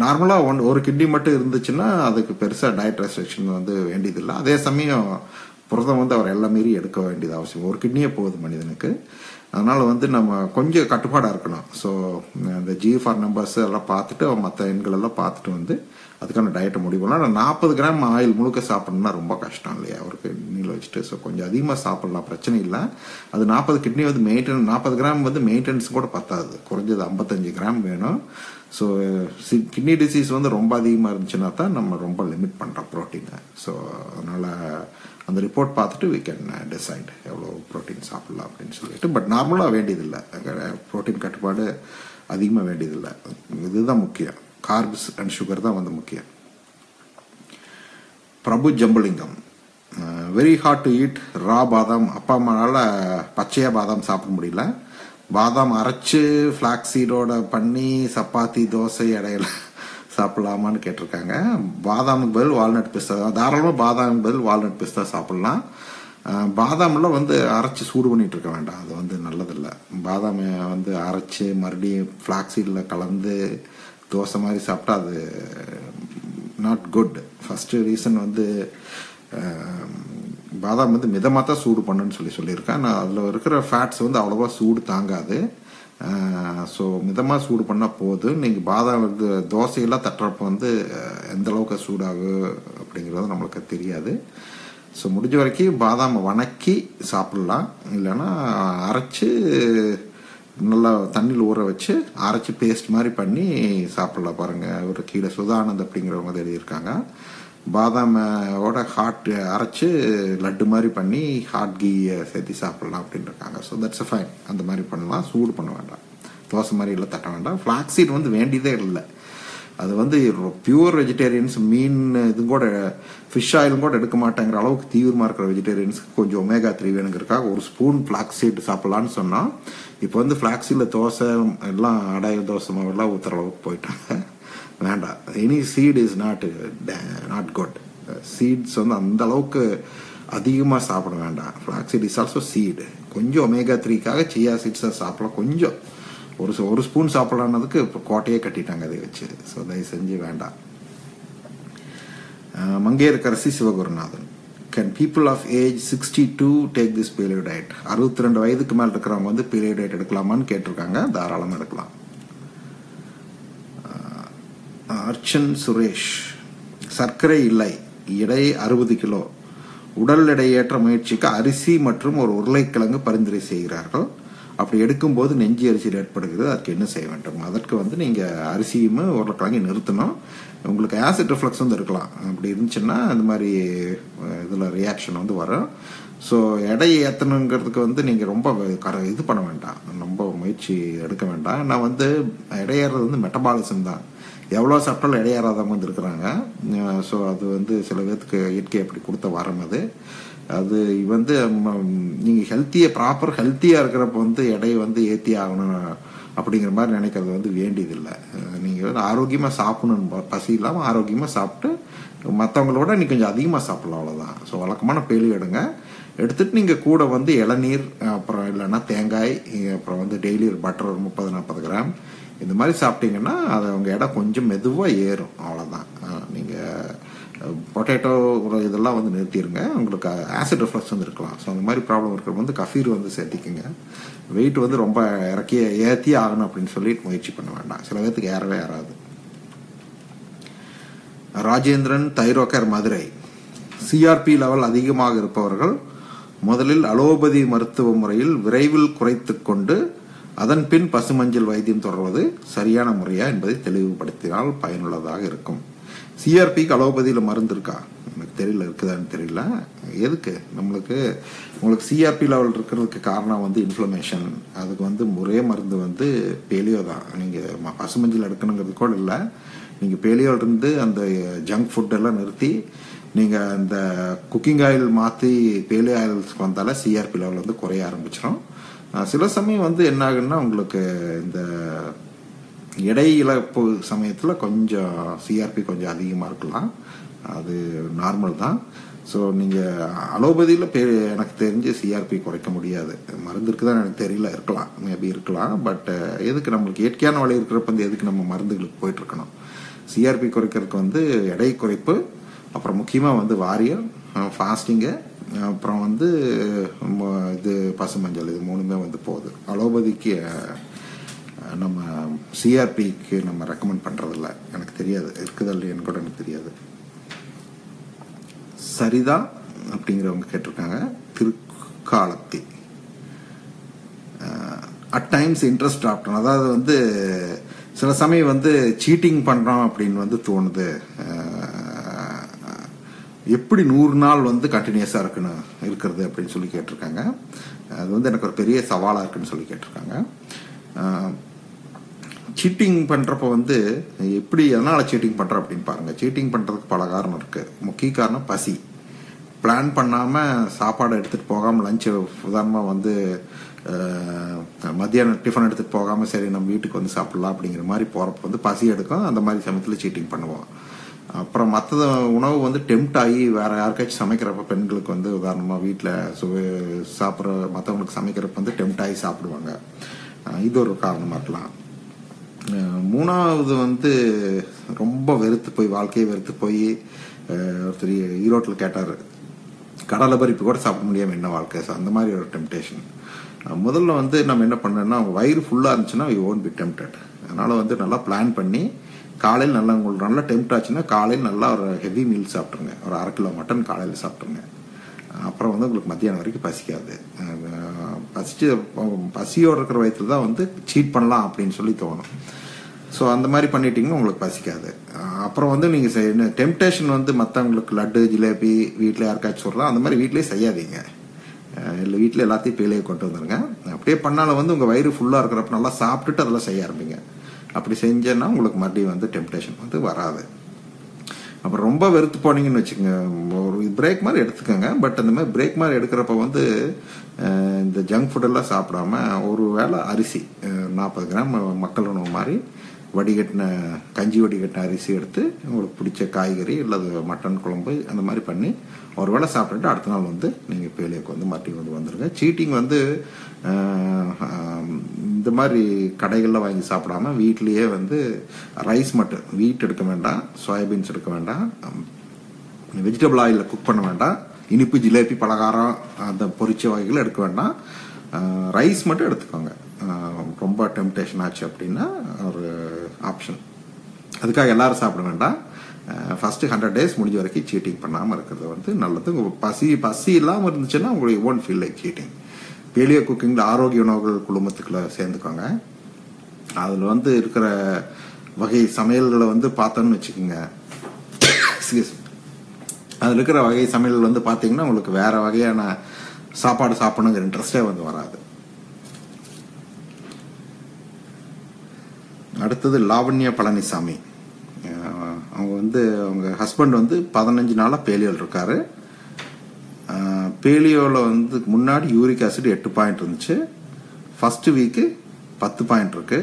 நார்மலாக ஒரு கிட்னி மட்டும் இருந்துச்சுன்னா அதுக்கு பெருசாக டயட் ரெஸ்ட்ரிக்ஷன் வந்து வேண்டியதில்லை. அதே சமயம் புரதம் வந்து அவர் எல்லாம் மீறி எடுக்க வேண்டியது அவசியம். ஒரு கிட்னியே போகுது மனிதனுக்கு. அதனால் வந்து நம்ம கொஞ்சம் கட்டுப்பாடாக இருக்கணும். ஸோ இந்த GFR நம்பர்ஸ் எல்லாம் பார்த்துட்டு மற்ற எண்கள் எல்லாம் பார்த்துட்டு வந்து அதுக்கான டயட்டை முடிவு பண்ணலாம். 40 கிராம் ஆயில் முழுக்க சாப்பிடணும்னா ரொம்ப கஷ்டம் இல்லையா அவருக்கு நீல வச்சுட்டு. ஸோ கொஞ்சம் அதிகமாக சாப்பிடலாம், பிரச்சனை இல்லை. அது 40 கிட்னி வந்து 40 கிராம் வந்து மெயின்டெனன்ஸ் கூட பத்தாது. குறைஞ்சது 55 கிராம் வேணும். ஸோ கிட்னி டிசீஸ் வந்து ரொம்ப அதிகமாக இருந்துச்சுன்னா தான் நம்ம ரொம்ப லிமிட் பண்ணுறோம் ப்ரோட்டீனை. ஸோ அதனால் அந்த ரிப்போர்ட் பார்த்துட்டு we can decide எவ்வளோ ப்ரோட்டீன் சாப்பிடலாம் அப்படின்னு சொல்லிட்டு. பட் நார்மலாக வேண்டியதில்லை, ப்ரோட்டீன் கட்டுப்பாடு அதிகமாக வேண்டியதில்லை. இதுதான் முக்கியம். கார்ப்ஸ் அண்ட் சுகர் தான் வந்து முக்கியம். Prabhu Jambulingam very hard to eat raw badam. அப்பா அம்மானால பச்சையாக பாதாம் சாப்பிட முடியல. பாதாம் அரைச்சு ஃப்ளாக்ஸ் சீடோட பண்ணி சப்பாத்தி, தோசை இடையில சாப்பிடலாமான்னு கேட்டிருக்காங்க. பாதாமுக்கு பதில் வால்நட் பிஸ்தா, தாராளமாக பாதாமுக்கு பதில் வால்நட் பிஸ்தா சாப்பிடலாம். பாதாமில் வந்து அரைச்சி சூடு பண்ணிட்டு இருக்க வேண்டாம், அது வந்து நல்லதில்லை. பாதாமை வந்து அரைச்சி மறுபடியும் ஃப்ளாக்ஸீடில் கலந்து தோசை மாதிரி சாப்பிட்டா அது நாட் குட். ஃபஸ்ட்டு ரீசன் வந்து பாதாம் வந்து மிதமாக தான் சூடு பண்ணுன்னு சொல்லியிருக்கேன். நான் அதில் இருக்கிற ஃபேட்ஸ் வந்து அவ்வளோவா சூடு தாங்காது. ஸோ மிதமாக சூடு பண்ணால் போதும். நீங்கள் பாதாம் வந்து தோசையெல்லாம் தட்டுறப்போ வந்து எந்த அளவுக்கு சூடாகும் அப்படிங்கிறது நம்மளுக்கு தெரியாது. ஸோ முடிஞ்ச வரைக்கும் பாதாமை வணக்கி சாப்பிட்லாம், இல்லைன்னா அரைச்சி நல்லா தண்ணியில் ஊற வச்சு அரைச்சி பேஸ்ட் மாதிரி பண்ணி சாப்பிட்லாம். பாருங்கள், ஒரு கீழே சுதானந்த் அப்படிங்கிறவங்க எழுதியிருக்காங்க. பாதாமோட ஹாட் அரைச்சி லட்டு மாதிரி பண்ணி ஹாட் கீயை சேர்த்து சாப்பிட்லாம் அப்படின்னு இருக்காங்க. So that's fine. அந்த மாதிரி பண்ணலாம், சூடு பண்ண வேண்டாம், தோசை மாதிரி இல்லை தட்ட வேண்டாம். ஃப்ளாக்ஸீட் வந்து வேண்டியதே இல்லை. அது வந்து பியூர் வெஜிடேரியன்ஸ், மீன் இது கூட ஃபிஷ் ஆயிலும் கூட எடுக்க மாட்டேங்கிற அளவுக்கு தீவிரமாக இருக்கிற வெஜிடேரியன்ஸுக்கு கொஞ்சம் ஒமேகா 3 வேணுங்கிறதுக்காக ஒரு ஸ்பூன் ஃப்ளாக்ஸீட் சாப்பிட்லான்னு சொன்னால் இப்போ வந்து ஃப்ளாக்ஸீடில் தோசை எல்லாம் அடைய தோசை மாவெல்லாம் ஊற்றுற அளவுக்கு போயிட்டாங்க. வேண்டாம். Any seed is not good. Seeds வந்து அந்த அளவுக்கு அதிகமாக சாப்பிட வேண்டாம். Flax seed is also seed. கொஞ்சம் ஒமேகா 3க்காக சியா சீட்ஸை சாப்பிடலாம். கொஞ்சம் ஒரு ஸ்பூன் சாப்பிடலான்னதுக்கு இப்போ கோட்டையே கட்டிட்டாங்க அதை வச்சு. ஸோ தயவு செஞ்சு வேண்டாம். Mangaiyarkarasi Sivagurunathan, can people of age 62 take this paleo diet? 62 வயதுக்கு மேல் இருக்கிறவங்க வந்து பேலியோ டயட் எடுக்கலாமான்னு கேட்டிருக்காங்க. தாராளமாக எடுக்கலாம். அர்ச்சன் சுரேஷ், சர்க்கரை இல்லை, எடை 60 கிலோ, உடல் எடை ஏற்ற முயற்சிக்கு அரிசி மற்றும் ஒரு உருளைக்கிழங்கு பரிந்துரை செய்கிறார்கள். அப்படி எடுக்கும்போது நெஞ்சு அரிசியில் ஏற்படுகிறது. அதுக்கு என்ன செய்ய வேண்டும்? அதற்கு வந்து நீங்கள் அரிசியும் உருளைக்கிழங்கு நிறுத்தணும். உங்களுக்கு ஆசிட் ரிஃப்ளக்ஸ் வந்து இருக்கலாம். அப்படி இருந்துச்சுன்னா இந்த மாதிரி இதில் ரியாக்ஷன் வந்து வரும். ஸோ எடை ஏற்றணுங்கிறதுக்கு வந்து நீங்கள் ரொம்ப இது பண்ண வேண்டாம், ரொம்ப முயற்சி எடுக்க வேண்டாம். நான் வந்து எடையேறது வந்து மெட்டபாலிசம் தான். எவ்வளோ சாப்பிட்டாலும் இடையேறாதவங்க வந்து இருக்கிறாங்க. ஸோ அது வந்து சில பேர்த்துக்கு இயற்கை அப்படி கொடுத்த வரம் அது வந்து நீங்கள் ப்ராப்பர் ஹெல்த்தியாக இருக்கிறப்ப வந்து எடையை வந்து ஏற்றி ஆகணும் அப்படிங்கிற மாதிரி நினைக்கிறது வந்து வேண்டியதில்லை. நீங்கள் வந்து ஆரோக்கியமாக சாப்பிடணும், பசி இல்லாமல் ஆரோக்கியமாக சாப்பிட்டு மற்றவங்களோட நீங்கள் கொஞ்சம் அதிகமாக சாப்பிடலாம், அவ்வளோதான். ஸோ வழக்கமான பேலியோ எடுத்துட்டு நீங்கள் கூட வந்து இளநீர், அப்புறம் இல்லைன்னா தேங்காய், அப்புறம் வந்து டெய்லி ஒரு பட்டர் ஒரு 30-40 கிராம் இந்த மாதிரி சாப்பிட்டீங்கன்னா அது அவங்க இடம் கொஞ்சம் மெதுவாக ஏறும், அவ்வளோதான். நீங்கள் பொட்டேட்டோ இதெல்லாம் வந்து நிறுத்திடுங்க. உங்களுக்கு ஆசிட் ரிஃப்ளக்ஸ் வந்து இருக்கலாம். ஸோ அந்த மாதிரி ப்ராப்ளம் இருக்கிறவங்க வந்து கஃபீர் வந்து சேர்த்திக்குங்க. வெயிட் வந்து ரொம்ப ஏற்றி ஆகணும் அப்படின்னு சொல்லிட்டு முயற்சி பண்ண வேண்டாம். சில பேர்த்துக்கு ஏறாது. ராஜேந்திரன், தைரோகர், மதுரை, சிஆர்பி லெவல் அதிகமாக இருப்பவர்கள் முதலில் அலோபதி மருத்துவ முறையில் விரைவில் குறைத்து கொண்டு அதன் பின் பசுமஞ்சள் வைத்தியம் தொடர்வது சரியான முறையா என்பதை தெளிவுபடுத்தினால் பயனுள்ளதாக இருக்கும். சிஆர்பிக்கு அலோபதியில் மருந்து இருக்கா? எனக்கு தெரியல, இருக்குதான்னு தெரியல. எதுக்கு உங்களுக்கு சிஆர்பி லெவல் இருக்கிறதுக்கு காரணம் வந்து இன்ஃப்ளமேஷன். அதுக்கு வந்து ஒரே மருந்து வந்து பேலியோ தான். நீங்கள் பசுமஞ்சள் எடுக்கணுங்கிறது கூட இல்லை. நீங்கள் பேலியோலிருந்து அந்த ஜங்க் ஃபுட் எல்லாம் நிறுத்தி நீங்கள் அந்த குக்கிங் ஆயில் மாற்றி பேலியோ ஆயில்ஸ்க்கு வந்தால சிஆர்பி லெவல் வந்து குறைய ஆரம்பிச்சிடும். சில சமயம் வந்து என்ன ஆகுன்னா உங்களுக்கு இந்த எடை இழப்பு சமயத்தில் கொஞ்சம் சிஆர்பி கொஞ்சம் அதிகமாக இருக்கலாம். அது நார்மல் தான். ஸோ நீங்கள் அலோபதியில் எனக்கு தெரிஞ்சு சிஆர்பி குறைக்க முடியாது. மருந்து இருக்குதான் எனக்கு தெரியல, இருக்கலாம், மேபி இருக்கலாம். பட் எதுக்கு நம்மளுக்கு இயற்கையான வழி இருக்கிறப்ப வந்து எதுக்கு நம்ம மருந்துகளுக்கு போயிட்டுருக்கணும்? சிஆர்பி குறைக்கிறதுக்கு வந்து எடை குறைப்பு, அப்புறம் முக்கியமாக வந்து வாரியர், ஃபாஸ்டிங்கு, அப்புறம் வந்து இது பசுமஞ்சள், இது 3மே வந்து போகுது. அலோபதிக்கு நம்ம சிஆர்பிக்கு நம்ம ரெக்கமெண்ட் பண்ணுறதில்ல. எனக்கு தெரியாது, இருக்குதா இல்லையான்னு கூட எனக்கு தெரியாது. சரிதா அப்படிங்கிறவங்க கேட்டிருக்காங்க. Thirukalathi, at times interest option, அதாவது வந்து சில சமயம் வந்து சீட்டிங் பண்ணுறோம் அப்படின்னு வந்து தோணுது. எப்படி 100 நாள் வந்து கண்டினியூஸாக இருக்கிறது அப்படின்னு சொல்லி கேட்டிருக்காங்க. அது வந்து எனக்கு ஒரு பெரிய சவாலாக இருக்குன்னு சொல்லி கேட்டிருக்காங்க. சீட்டிங் பண்ணுறப்ப வந்து எப்படி எதனால் சீட்டிங் பண்ணுறோம் அப்படின்னு பாருங்கள். சீட்டிங் பண்ணுறதுக்கு பல காரணம் இருக்குது. முக்கிய காரணம் பசி. பிளான் பண்ணாமல் சாப்பாடு எடுத்துகிட்டு போகாமல், லஞ்சு உதாரணமாக வந்து மத்தியானம் டிஃபன் எடுத்துகிட்டு போகாமல் சரி நம்ம வீட்டுக்கு வந்து சாப்பிட்லாம் அப்படிங்கிற மாதிரி போகிறப்ப வந்து பசி எடுக்கும். அந்த மாதிரி சமயத்தில் சீட்டிங் பண்ணுவோம். அப்புறம் மற்ற உணவு வந்து டெம்ட் ஆகி வேறு யாருக்காச்சும் சமைக்கிறப்ப, பெண்களுக்கு வந்து உதாரணமாக வீட்டில் சாப்பிட்ற மற்றவங்களுக்கு சமைக்கிறப்ப வந்து டெம்ட் ஆகி சாப்பிடுவாங்க. இது ஒரு காரணமாக இருக்கலாம். 3வது வந்து ரொம்ப வெறுத்து போய், வாழ்க்கையை வெறுத்து போய், ஒருத்தர் ஈரோட்டில் கேட்டார், கடலை பருப்பு கூட சாப்பிட முடியாமல் என்ன வாழ்க்கை. அந்த மாதிரி ஒரு டெம்டேஷன். முதல்ல வந்து நம்ம என்ன பண்ணோம்னா, அவங்க வயிறு ஃபுல்லாக இருந்துச்சுன்னா வி ஓன்ட் பி டெம்டட். அதனால் வந்து நல்லா பிளான் பண்ணி காலையில் நல்லா உங்களுக்கு நல்லா டெம்ட் ஆச்சுன்னா காலையில் நல்லா ஒரு ஹெவி மீல் சாப்பிட்ருங்க. ஒரு 1/2 கிலோ மட்டன் காலையில் சாப்பிட்ருங்க. அப்புறம் வந்து உங்களுக்கு மத்தியானம் வரைக்கும் பசிக்காது. பசியோடு இருக்கிற வயத்தில் தான் வந்து சீட் பண்ணலாம் அப்படின்னு சொல்லி தோணும். ஸோ அந்த மாதிரி பண்ணிட்டீங்கன்னா உங்களுக்கு பசிக்காது. அப்புறம் வந்து நீங்கள் டெம்டேஷன் வந்து மற்றவங்களுக்கு லட்டு, ஜிலேபி வீட்டில் யாருக்காச்சும் சொல்லலாம், அந்த மாதிரி வீட்டிலே செய்யாதீங்க. இல்லை, வீட்டில் எல்லாத்தையும் பேலையே கொண்டு வந்துருங்க. அப்படியே பண்ணாலும் வந்து உங்கள் வயிறு ஃபுல்லாக இருக்கிறப்ப நல்லா சாப்பிட்டுட்டு அதெல்லாம் செய்ய ஆரம்பிங்க. அப்படி செஞ்சேன்னா உங்களுக்கு மறுபடியும் வந்து டெம்டேஷன் வந்து வராது. அப்புறம் ரொம்ப வெறுத்து போனீங்கன்னு வச்சுக்கோங்க, ஒரு பிரேக் மாதிரி எடுத்துக்கோங்க. பட் அந்த மாதிரி பிரேக் மாதிரி எடுக்கிறப்ப வந்து இந்த ஜங்க் ஃபுட்டெல்லாம் சாப்பிடாம ஒரு வேளை அரிசி 40 கிராம் மக்கள் உணவு மாதிரி வடிகட்டின கஞ்சி வடிகட்டின அரிசி எடுத்து உங்களுக்கு பிடிச்ச காய்கறி அல்லது மட்டன் குழம்பு அந்த மாதிரி பண்ணி ஒரு வேளை சாப்பிட்டுட்டு அடுத்த நாள் வந்து நீங்கள் பேலியோக்கு வந்து மறுபடியும் வந்துருங்க. சீட்டிங் வந்து இந்த மாதிரி கடைகளில் வாங்கி சாப்பிடாம வீட்லேயே வந்து ரைஸ் மட்டும், வீட் எடுக்க வேண்டாம், சோயாபீன்ஸ் எடுக்க வேண்டாம், வெஜிடபிள் ஆயிலில் குக் பண்ண வேண்டாம், இனிப்பு ஜிலேபி பலகாரம் அந்த பொரிச்ச வகைகள் எடுக்க வேண்டாம், ரைஸ் மட்டும் எடுத்துக்கோங்க. ரொம்ப டெம்டேஷன் ஆச்சு அப்படின்னா ஒரு ஆப்ஷன். அதுக்காக எல்லாரும் சாப்பிட வேண்டாம். ஃபர்ஸ்ட் 100 days முடிஞ்ச வரைக்கும் சீட்டிங் பண்ணாமல் இருக்கிறது வந்து நல்லது. பசி இல்லாமல் இருந்துச்சுன்னா உங்களுக்கு won't feel like cheating. Paleo குக்கிங்ல ஆரோக்கிய உணவுகள் குழுமத்துக்குள்ள சேர்ந்துக்கோங்க. அதில் வந்து இருக்கிற வகை சமையல்களை வந்து பார்த்தோன்னு வச்சுக்கோங்க, அதில் இருக்கிற வகை சமையல் வந்து பார்த்தீங்கன்னா உங்களுக்கு வேற வகையான சாப்பாடு சாப்பிடணுங்கிற இன்ட்ரெஸ்டே வந்து வராது. அடுத்தது லாவண்யா பழனிசாமி. அவங்க வந்து அவங்க ஹஸ்பண்ட் வந்து 15 நாளா பேலியோவில் இருக்காரு. பேலியோவில் வந்து முன்னாடி யூரிக் ஆசிட் 8 பாயிண்ட் இருந்துச்சு. ஃபர்ஸ்ட் வீக்கு 10 பாயிண்ட் இருக்கு.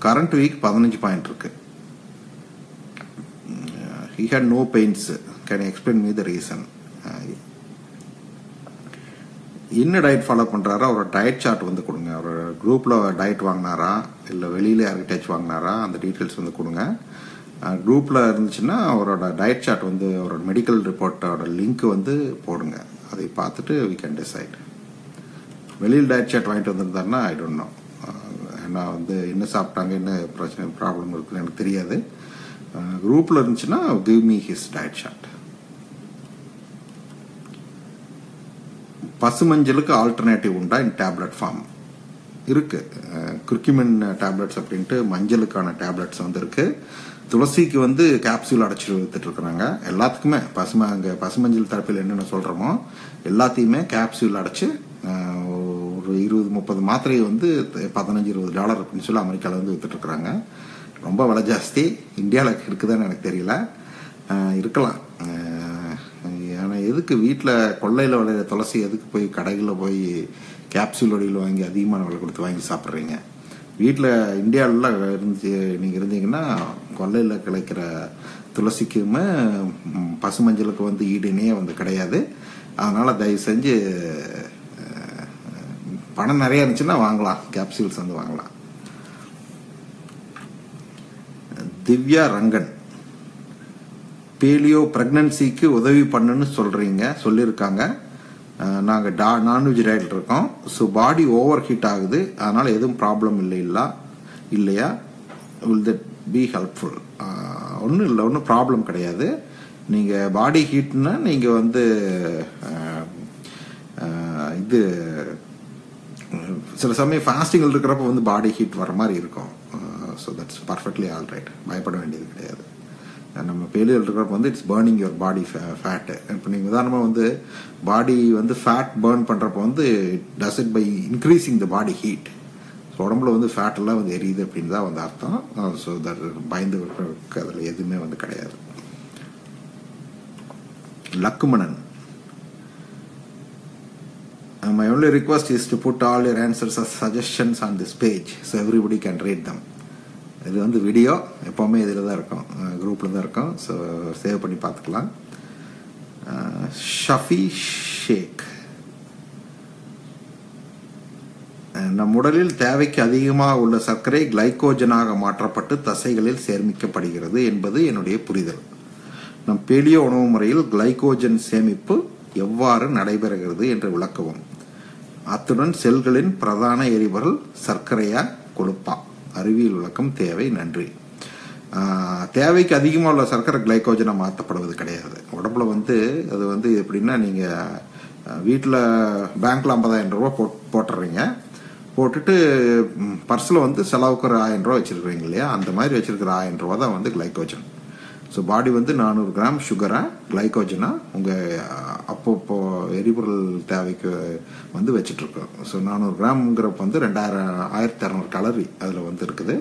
கரண்ட் வீக் 15 பாயிண்ட் இருக்கு. He had no pains. Can you explain me the reason? என்ன டயட் ஃபாலோ பண்றாரா, அவரோட டயட் சார்ட் வந்து கொடுங்க. அவர் குரூப்ல டயட் வாங்கினாரா இல்லை வெளியில யார்கிட்டயாச்சும் வாங்கினாரா அந்த டீட்டெயில்ஸ் வந்து கொடுங்க. குரூப்ல இருந்துச்சுன்னா அவரோட டயட் சார்ட் வந்து அவரோட மெடிக்கல் ரிப்போர்ட்டோட லிங்க் வந்து போடுங்க. அதை பார்த்துட்டு we can decide. வெளியில் டயட் சார்ட் வாங்கிட்டு வந்திருந்தாருன்னா ஐ டோன்ட் நோ, ஏன்னா வந்து என்ன சாப்பிட்டாங்க என்ன பிரச்சனை ப்ராப்ளம் இருக்குன்னு எனக்கு தெரியாது. குரூப்ல இருந்துச்சுன்னா give me his diet chart. பசுமஞ்சளுக்கு ஆல்டர்னேட்டிவ் உண்டா இன் டேப்லெட் ஃபார்ம்? இருக்கு. குர்கிமின் டேப்லெட்ஸ் அப்படின்ட்டு மஞ்சளுக்கான டேப்லெட்ஸ் வந்து இருக்கு. துளசிக்கு வந்து கேப்சூல் அடைச்சி வித்துட்டு இருக்கிறாங்க. எல்லாத்துக்குமே பசுமஞ்சள் தரப்பில் என்னென்ன சொல்றோமோ எல்லாத்தையுமே கேப்சூல் அடைச்சு ஒரு 20-30 மாத்திரையை வந்து $15-20 அப்படின்னு சொல்லி அமெரிக்காவில் வந்து வித்துட்டு இருக்கிறாங்க. ரொம்ப விலை ஜாஸ்தி. இந்தியாவில் இருக்குதான்னு எனக்கு தெரியல, இருக்கலாம். ஆனால் எதுக்கு வீட்டில் கொள்ளையில் விளையிற துளசி எதுக்கு போய் கடைகளில் போய் கேப்சூல் வடிவில் வாங்கி அதிகமான விலை கொடுத்து வாங்கி சாப்பிட்றீங்க? வீட்டில் இந்தியாவில நீங்கள் இருந்தீங்கன்னா கொள்ளையில் கிடைக்கிற துளசிக்குமே பசுமஞ்சளுக்கு வந்து ஈடுனே வந்து கிடையாது. அதனால் தயவு செஞ்சு பணம் நிறைய இருந்துச்சுன்னா வாங்கலாம், கேப்சூல்ஸ் வந்து வாங்கலாம். திவ்யா ரங்கன், பேலியோ பிரெக்னன்சிக்கு உதவி பண்ணுன்னு சொல்லியிருக்காங்க. நாங்கள் நான்வெஜ் டயட் இருக்கோம். ஸோ பாடி ஓவர் ஹீட் ஆகுது, அதனால எதுவும் ப்ராப்ளம் இல்லையா? Will that be helpful? ஒன்றும் இல்லை, ஒன்றும் ப்ராப்ளம் கிடையாது. நீங்கள் பாடி ஹீட்னா நீங்கள் வந்து இது சில சமயம் ஃபாஸ்டிங்கில் இருக்கிறப்ப வந்து பாடி ஹீட் வர மாதிரி இருக்கும். So that's perfectly all right, பயப்பட வேண்டியது கிடையாது. நம்ம பேலியோவில் இருக்கிறப்ப வந்து it's burning your body fat. இப்போ நீங்கள் உதாரணமாக வந்து பாடி வந்து ஃபேட் பர்ன் பண்ணுறப்ப வந்து does it by increasing the body heat. So உடம்புல வந்து ஃபேட் எல்லாம் வந்து எரியுது அப்படின்னு தான் வந்து அர்த்தம். ஸோ தட் பயந்து அதில் எதுவுமே வந்து கிடையாது. லக்குமணன், my only request is to put all your answers as suggestions on this page so everybody can read them. இது வந்து வீடியோ எப்போவுமே இதில் தான் இருக்கும், குரூப்பில் தான் இருக்கும். ஸோ சேவ் பண்ணி பார்த்துக்கலாம். ஷஃபி ஷேக், நம் உடலில் தேவைக்கு அதிகமாக உள்ள சர்க்கரை கிளைகோஜனாக மாற்றப்பட்டு தசைகளில் சேமிக்கப்படுகிறது என்பது என்னுடைய புரிதல். நம் பேலியோ உணவு முறையில் கிளைகோஜன் சேமிப்பு எவ்வாறு நடைபெறுகிறது என்று விளக்கவும். அத்துடன் செல்களின் பிரதான எரிபொருள் சர்க்கரையா கொழுப்பா? அறிவியல் விளக்கம் தேவை, நன்றி. தேவைக்கு அதிகமாக உள்ள சர்க்கரை கிளைகோஜனை மாற்றப்படுவது கிடையாது. உடம்புல வந்து அது வந்து எப்படின்னா, நீங்கள் வீட்டில் பேங்க்ல 50,000 ரூபா போட்டுறீங்க, போட்டுட்டு பர்ஸில் வந்து செலவுக்கு ஒரு 1000 ரூபா வச்சிருக்கிறீங்க இல்லையா, அந்த மாதிரி வச்சிருக்கிற 1000 ரூபா தான் வந்து கிளைகோஜன். ஸோ பாடி வந்து 400 கிராம் சுகரா கிளைகோஜனா உங்கள் அப்போ எரிபொருள் தேவைக்கு வந்து வச்சுட்ருக்கோம். ஸோ 400 கிராம்ங்கிறப்ப வந்து 1200 கலரி அதில் வந்து இருக்குது.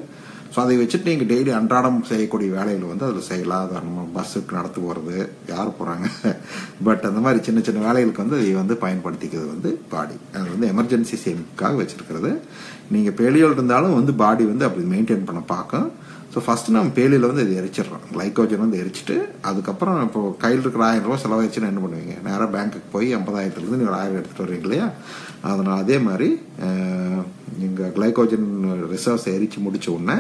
ஸோ அதை வச்சுட்டு நீங்கள் டெய்லி அன்றாடம் செய்யக்கூடிய வேலைகள் வந்து அதில் செய்யலாம். அது நம்ம பஸ்ஸுக்கு நடத்து போகிறது யார் போகிறாங்க, பட் அந்த மாதிரி சின்ன சின்ன வேலைகளுக்கு வந்து அதை வந்து பயன்படுத்திக்கிறது வந்து பாடி. அது வந்து எமர்ஜென்சி சேமிப்புக்காக வச்சுருக்கிறது. நீங்கள் பேலியோல் இருந்தாலும் வந்து பாடி வந்து அப்படி மெயின்டைன் பண்ண பார்க்கும். ஃபஸ்ட்டு நம்ம பேலியில் வந்து இது எரிச்சிடுறோம், கிளைக்கோஜன் வந்து எரிச்சிட்டு அதுக்கப்புறம் இப்போ கையில் இருக்கிற 1000 ரூபா செலவாயிடுச்சுன்னா என்ன பண்ணுவீங்க? நேராக பேங்க்குக்கு போய் 80,000 நீங்கள் 1000 எடுத்துகிட்டு வருவீங்க இல்லையா? அதனால் அதே மாதிரி நீங்கள் கிளைக்கோஜன் ரிசர்வ்ஸ் எரிச்சு முடித்த உடனே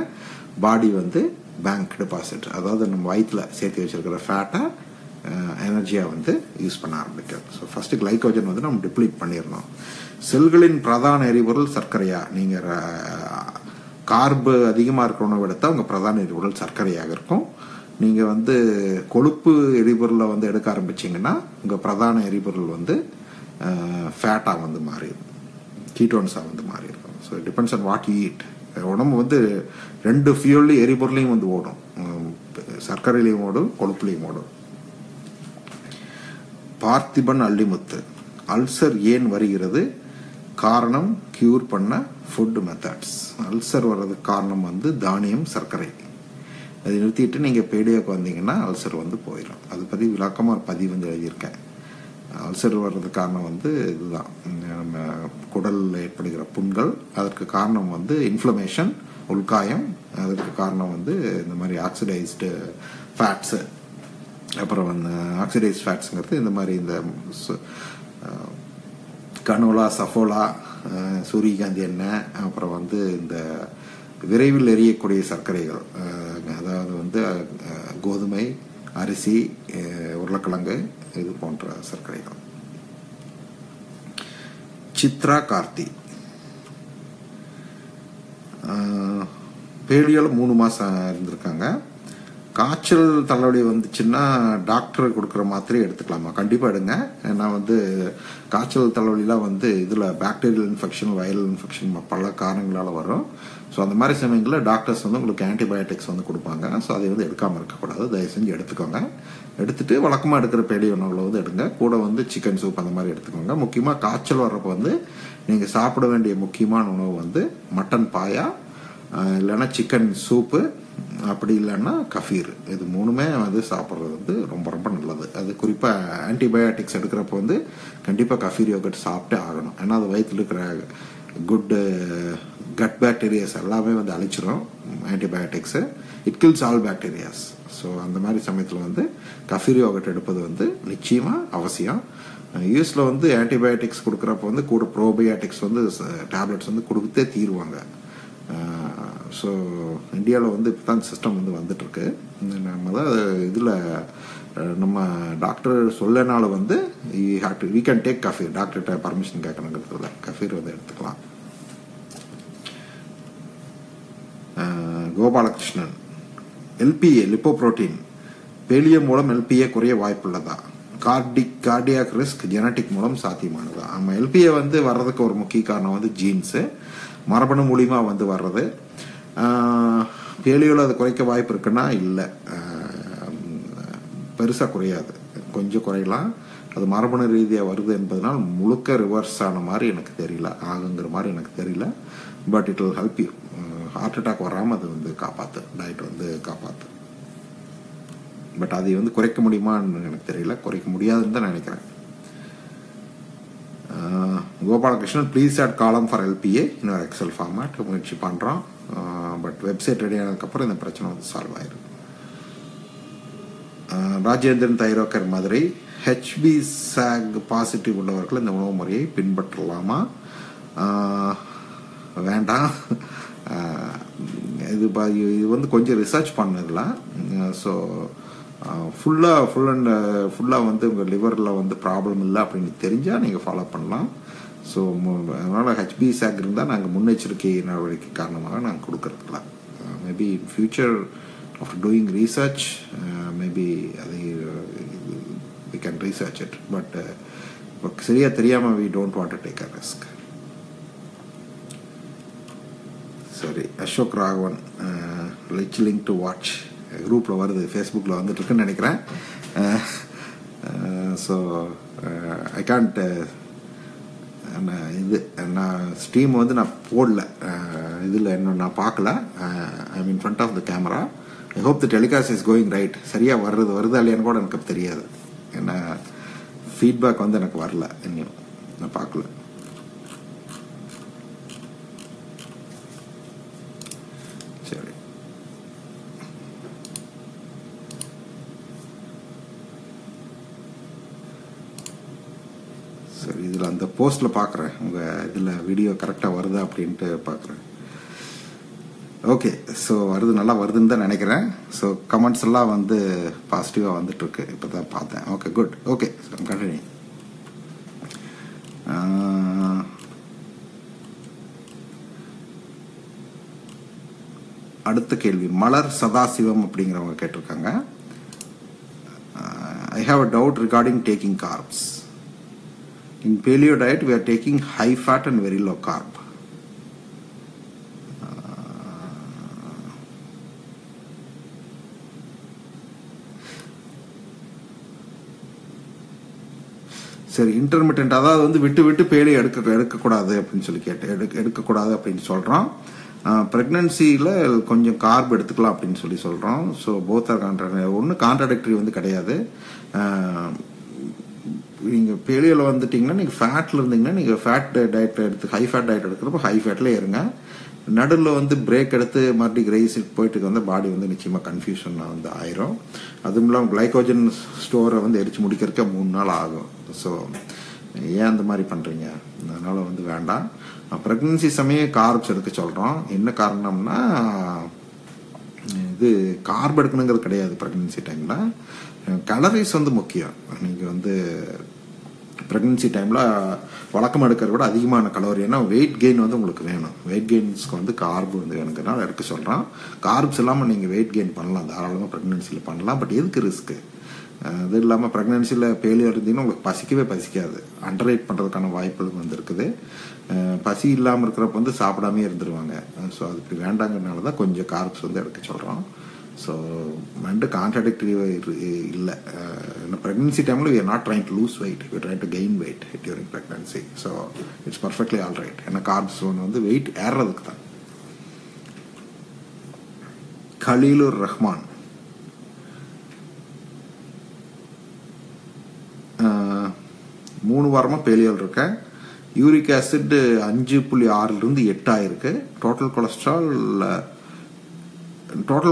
பாடி வந்து பேங்க் டெபாசிட், அதாவது நம்ம வயிற்றில் சேர்த்து வச்சிருக்கிற ஃபேட்டை எனர்ஜியாக வந்து யூஸ் பண்ண ஆரம்பிக்கும். ஸோ ஃபஸ்ட்டு கிளைக்கோஜன் வந்து நம்ம டிப்ளீட் பண்ணிடணும். செல்களின் பிரதான எரிபொருள் சர்க்கரையா, நீங்கள் கார்பு அதிகமாக இருக்கிற உணவு எடுத்தால் உங்கள் பிரதான எரிபொருள் சர்க்கரையாக இருக்கும். நீங்கள் வந்து கொழுப்பு எரிபொருளை வந்து எடுக்க ஆரம்பிச்சிங்கன்னா உங்கள் பிரதான எரிபொருள் வந்து ஃபேட்டாக வந்து மாறிடும், கீட்டோன்ஸாக வந்து மாறிடும். So it depends on what you eat. உடம்பு வந்து 2 ஃபியூல் எரிபொருளையும் வந்து ஓடும், சர்க்கரையிலையும் ஓடும், கொழுப்புலையும் ஓடும். பார்த்திபன் அள்ளிமுத்து, அல்சர் ஏன் வருகிறது, காரணம் கியூர் பண்ண ஃபுட் மெத்தட்ஸ். அல்சர் வர்றதுக்கு காரணம் வந்து தானியம், சர்க்கரை. அதை நிறுத்திட்டு நீங்கள் பேடியோக்கு வந்தீங்கன்னா அல்சர் வந்து போயிடும். அதை பற்றி விளக்கமாக ஒரு பதிவு வந்து எழுதியிருக்கேன். அல்சர் வர்றதுக்கு காரணம் வந்து இதுதான், நம்ம குடலில் ஏற்படுகிற புண்கள். அதற்கு காரணம் வந்து இன்ஃப்ளமேஷன், உள்காயம். அதற்கு காரணம் வந்து இந்த மாதிரி ஆக்சிடைஸ்டு ஃபேட்ஸு. அப்புறம் வந்து ஆக்சிடைஸ்ட் ஃபேட்ஸுங்கிறது இந்த மாதிரி இந்த கனோலா, சஃபோலா, சூரியகாந்தி எண்ணெய், அப்புறம் வந்து இந்த விரைவில் எரியக்கூடிய சர்க்கரைகள், அதாவது வந்து கோதுமை, அரிசி, உருளைக்கிழங்கு, இது போன்ற சர்க்கரைகள். சித்ரா கார்த்தி, பேலியோல 3 மாசம் இருந்திருக்காங்க. காய்ச்சல் தலைவலி வந்துச்சுன்னா டாக்டர் கொடுக்குற மாத்திரை எடுத்துக்கலாமா? கண்டிப்பாக எடுங்க. ஏன்னா வந்து காய்ச்சல் தலைவலிலாம் வந்து இதில் பாக்டீரியல் இன்ஃபெக்ஷன், வைரல் இன்ஃபெக்ஷன் பல காரணங்களால் வரும். ஸோ அந்த மாதிரி சமயங்களில் டாக்டர்ஸ் வந்து உங்களுக்கு ஆன்டிபயோட்டிக்ஸ் வந்து கொடுப்பாங்க. ஸோ அதை வந்து எடுக்காமல் இருக்கக்கூடாது, தயவு செஞ்சு எடுத்துக்கோங்க. எடுத்துட்டு வழக்கமாக எடுக்கிற பேலியோ உணவுல வந்து எடுங்க. கூட வந்து சிக்கன் சூப் அந்த மாதிரி எடுத்துக்கோங்க. முக்கியமாக காய்ச்சல் வர்றப்போ வந்து நீங்கள் சாப்பிட வேண்டிய முக்கியமான உணவு வந்து மட்டன் பாயா, இல்லைன்னா சிக்கன் சூப்பு, அப்படி இல்லைன்னா கஃபீர். இது 3மே வந்து சாப்பிட்றது வந்து ரொம்ப ரொம்ப நல்லது. அது குறிப்பாக ஆன்டிபயோட்டிக்ஸ் எடுக்கிறப்ப வந்து கண்டிப்பாக கஃபீர் யோகட் சாப்பிட்டே ஆகணும். ஏன்னா அது வயிற்றில் இருக்கிற குட் கட் பாக்டீரியாஸ் எல்லாமே வந்து அழிச்சிடும் antibiotics. It kills all bacterias. So அந்த மாதிரி சமயத்தில் வந்து கஃபீர் யோகட் எடுப்பது வந்து நிச்சயமாக அவசியம். யூஎஸில் வந்து ஆன்டிபயோட்டிக்ஸ் கொடுக்குறப்ப வந்து கூட ப்ரோபயோட்டிக்ஸ் வந்து டேப்லெட்ஸ் வந்து கொடுத்தே தீருவாங்க. ஸோ இந்தியாவில் வந்து இப்போ தான் சிஸ்டம் வந்து வந்துட்டுருக்கு. நம்ம தான் இதில் நம்ம டாக்டர் சொல்லனாலும் வந்து வி கேன் டேக் கஃபீர், டாக்டர்கிட்ட பர்மிஷன் கேட்கணுங்கிறதுல கஃபீர் வந்து எடுத்துக்கலாம். கோபாலகிருஷ்ணன், எல்பிஏ லிப்போப்ரோட்டீன் பேலியோ மூலம் எல்பிஏ குறைய வாய்ப்புள்ளதா? கார்டியாக் ரிஸ்க் ஜெனட்டிக் மூலம் சாத்தியமானதா? ஆமாம், எல்பிஏ வந்து வர்றதுக்கு ஒரு முக்கிய காரணம் வந்து ஜீன்ஸு, மரபணு மூலியமாக வந்து வர்றது. பேலியோவில் அது குறைக்க வாய்ப்பு இருக்குன்னா இல்லை, பெருசாக குறையாது, கொஞ்சம் குறையலாம். அது மரபணு ரீதியாக வருது என்பதனால் முழுக்க ரிவர்ஸ் ஆன மாதிரி எனக்கு தெரியல, ஆகுங்கிற மாதிரி எனக்கு தெரியல. But it will help you. Heart attack வராமல் அது வந்து காப்பாற்று, டயட் வந்து காப்பாற்று. பட் அதை வந்து குறைக்க முடியுமான்னு எனக்கு தெரியல, குறைக்க முடியாதுன்னு தான் நினைக்கிறேன். கோபாலகிருஷ்ணன், ப்ளீஸ் ஆட் காலம் ஃபார் எல்பிஏ இன்னொரு எக்ஸல் ஃபார்மேட் முயற்சி பண்ணுறோம். பட் வெப்சைட் ரெடி ஆனதுக்கப்புறம் இந்த பிரச்சனை வந்து சால்வ் ஆயிடும். ராஜேந்திரன் தைரோக்கர் மதுரை, ஹெச்பி சாக் பாசிட்டிவ் உள்ளவர்கள் இந்த உணவு முறையை பின்பற்றலாமா? வேண்டாம். இது வந்து கொஞ்சம் ரிசர்ச் பண்ணதில்ல. ஸோ ஃபுல்லாக வந்து உங்கள் லிவரில் வந்து ப்ராப்ளம் இல்லை அப்படின்னு தெரிஞ்சால் நீங்கள் ஃபாலோ பண்ணலாம். ஸோ அதனால் ஹெச்பி சாக் இருந்தால் நாங்கள் முன்னெச்சரிக்கை நடவடிக்கை காரணமாக நாங்கள் கொடுக்கறதில்ல. Maybe in future after doing research maybe அதை we can research it. But இப்போ சரியாக தெரியாமல் we don't want to take a risk. சரி, அசோக் ராகவன், லிச் லிங்க் டு வாட்ச் குரூப்பில் வருது, ஃபேஸ்புக்கில் வந்துட்டுருக்குன்னு நினைக்கிறேன். ஸோ ஐ கான்ட் இது நான் ஸ்ட்ரீம் வந்து நான் போடல, இதில் இன்னும் நான் பார்க்கல. I mean front of the camera. I hope the telecast is going right. சரியாக வருதா இல்லையான்னு கூட எனக்கு தெரியாது. ஏன்னா ஃபீட்பேக் வந்து எனக்கு வரல, இன்னும் நான் பார்க்கல. சரி, இதில் அந்த போஸ்ட்டில் பார்க்குறேன், உங்கள் இதில் வீடியோ கரெக்டாக வருதா அப்படின்ட்டு பார்க்குறேன். ஓகே, ஸோ நல்லா வருதுன்னு தான் நினைக்கிறேன். ஸோ கமெண்ட்ஸ் எல்லாம் வந்து பாசிட்டிவாக வந்துட்டுருக்கு, இப்போ தான் பார்த்தேன். Okay, good. Okay, continue. அடுத்த கேள்வி மலர் சதாசிவம் அப்படிங்கிறவங்க கேட்டிருக்காங்க. I have a doubt regarding taking carbs. In paleo diet, we are taking high fat and very low carb. சரி, இன்டர்மிட்டன்ட், அதாவது வந்து விட்டு விட்டு பேலியோ எடுக்கக்கூடாது அப்படின்னு சொல்லி எடுக்கக்கூடாது அப்படின்னு சொல்கிறோம். ப்ரெக்னன்சியில் கொஞ்சம் கார்ப் எடுத்துக்கலாம் அப்படின்னு சொல்லி சொல்கிறோம். ஸோ போத் ஆர் ஒன்றும் கான்ட்ராடிக்டரி வந்து கிடையாது. நீங்கள் பேலியோவில் வந்துட்டிங்கன்னா, நீங்கள் ஃபேட்டில் இருந்தீங்கன்னா நீங்கள் ஃபேட் டயட் எடுத்து ஹை ஃபேட் டயட் எடுக்கிறப்போ ஹை ஃபேட்டில் இருங்க. நடுவில் வந்து பிரேக் எடுத்து மறுபடியும் ரைஸ் போயிட்டு வந்து பாடி வந்து நிச்சயமாக கன்ஃபியூஷன் வந்து ஆயிரும். அதுவும் இல்லாமல் கிளைக்கோஜன் ஸ்டோரை வந்து எரிச்சு முடிக்கிறதுக்கு 3 நாள் ஆகும். ஸோ ஏன் அந்த மாதிரி பண்ணுறீங்க? அதனால் வந்து வேண்டாம். ப்ரெக்னன்சி சமயம் கார்ப்ஸ் எடுக்க சொல்கிறோம். என்ன காரணம்னா, இது கார்ப் எடுக்கணுங்கிறது கிடையாது. ப்ரெக்னன்சி டைமில் கலரிஸ் வந்து முக்கியம். நீங்கள் வந்து ப்ரெக்னன்சி டைமில் வழக்கம் எடுக்கிறத விட அதிகமான கலோரி, ஏன்னா வெயிட் கெயின் வந்து உங்களுக்கு வேணும். வெயிட் கெயின்ஸ்க்கு வந்து கார்பு வந்து வேணுங்கிறனால எடுக்க சொல்கிறோம். கார்ப்ஸ் இல்லாமல் நீங்கள் வெயிட் கெயின் பண்ணலாம், தாராளமாக ப்ரெக்னன்சியில் பண்ணலாம். பட் எதுக்கு ரிஸ்க்கு? அது இல்லாமல் ப்ரெக்னன்சியில் பேலியோ இருந்தீங்கன்னா உங்களுக்கு பசிக்கவே பசிக்காது. அண்டர்ரைட் பண்ணுறதுக்கான வாய்ப்புகள் வந்து இருக்குது. பசி இல்லாமல் இருக்கிறப்ப வந்து சாப்பிடாமே இருந்துருவாங்க. ஸோ அது இப்படி வேண்டாங்கிறதுனால தான் கொஞ்சம் கார்ப்ஸ் வந்து எடுக்க சொல்கிறோம். ஸோ ரெண்டு கான்ட்ராடிக்டரி இல்லை. ப்ரெக்னன்சி டைமில் we are not trying to lose weight, we are trying to gain weight during pregnancy. So it's perfectly all right. ஏன்னா கார்ப்ஸ் வந்து வெயிட் ஏறுறதுக்கு தான். கலீலுர் ரஹ்மான், 3 வாரமாக பேலியோவில் இருக்கேன். யூரிக் ஆசிட் 5.6 8 ஆயிருக்கு. டோட்டல்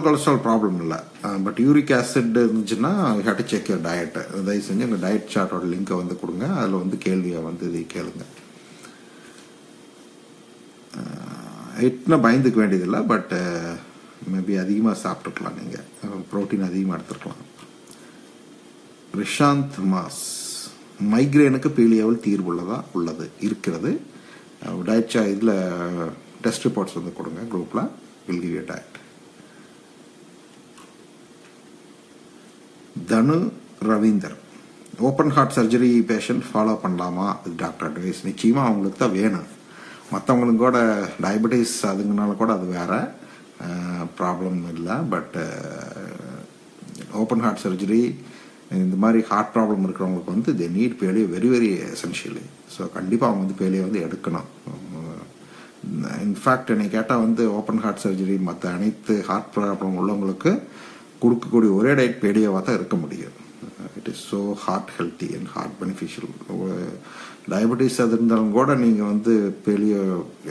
கொலஸ்ட்ரால் ப்ராப்ளம் இல்லை. பட் யூரிக் ஆசிட் இருந்துச்சுன்னா you have to check your diet. தயவு செஞ்சு உங்கள் டயட் சார்ட்டோட லிங்கை வந்து கொடுங்க. அதில் வந்து கேள்வியை வந்து இது கேளுங்க. ஹைட்னா பயந்துக்க வேண்டியதில்லை. பட் மேபி அதிகமாக சாப்பிட்ருக்கலாம், நீங்கள் ப்ரோட்டீன் அதிகமாக எடுத்துருக்கலாம். ரிஷாந்த் மாஸ், மைக்ரேனுக்கு பேலியோவில் தீர்வு இருக்கிறது. டயட் இதில் டெஸ்ட் ரிப்போர்ட்ஸ் வந்து கொடுங்க குரூப்பில். Will give you diet. Tanu Ravinder, open heart surgery patient follow பண்ணலாமா? Doctor advice. நிச்சயமாக அவங்களுக்கு தான் வேணும். மற்றவங்களுக்கு கூட டயபெட்டிஸ் அதுங்கனால கூட அது வேற ப்ராப்ளம் இல்லை. பட் ஓப்பன் ஹார்ட் சர்ஜரி இந்த மாதிரி ஹார்ட் ப்ராப்ளம் இருக்கிறவங்களுக்கு வந்து they need paleo very very essentially. So கண்டிப்பாக அவங்க வந்து பேலியோ வந்து எடுக்கணும். இன்ஃபேக்ட் என்னை கேட்டால் வந்து ஓப்பன் ஹார்ட் சர்ஜரி மற்ற அனைத்து ஹார்ட் ப்ராப்ளம் உள்ளவங்களுக்கு கொடுக்கக்கூடிய ஒரே டயட் பேலியோவாக தான் இருக்க முடியும். It is so heart healthy and heart beneficial. Diabetes அது இருந்தாலும் கூட நீங்கள் வந்து பேலியோ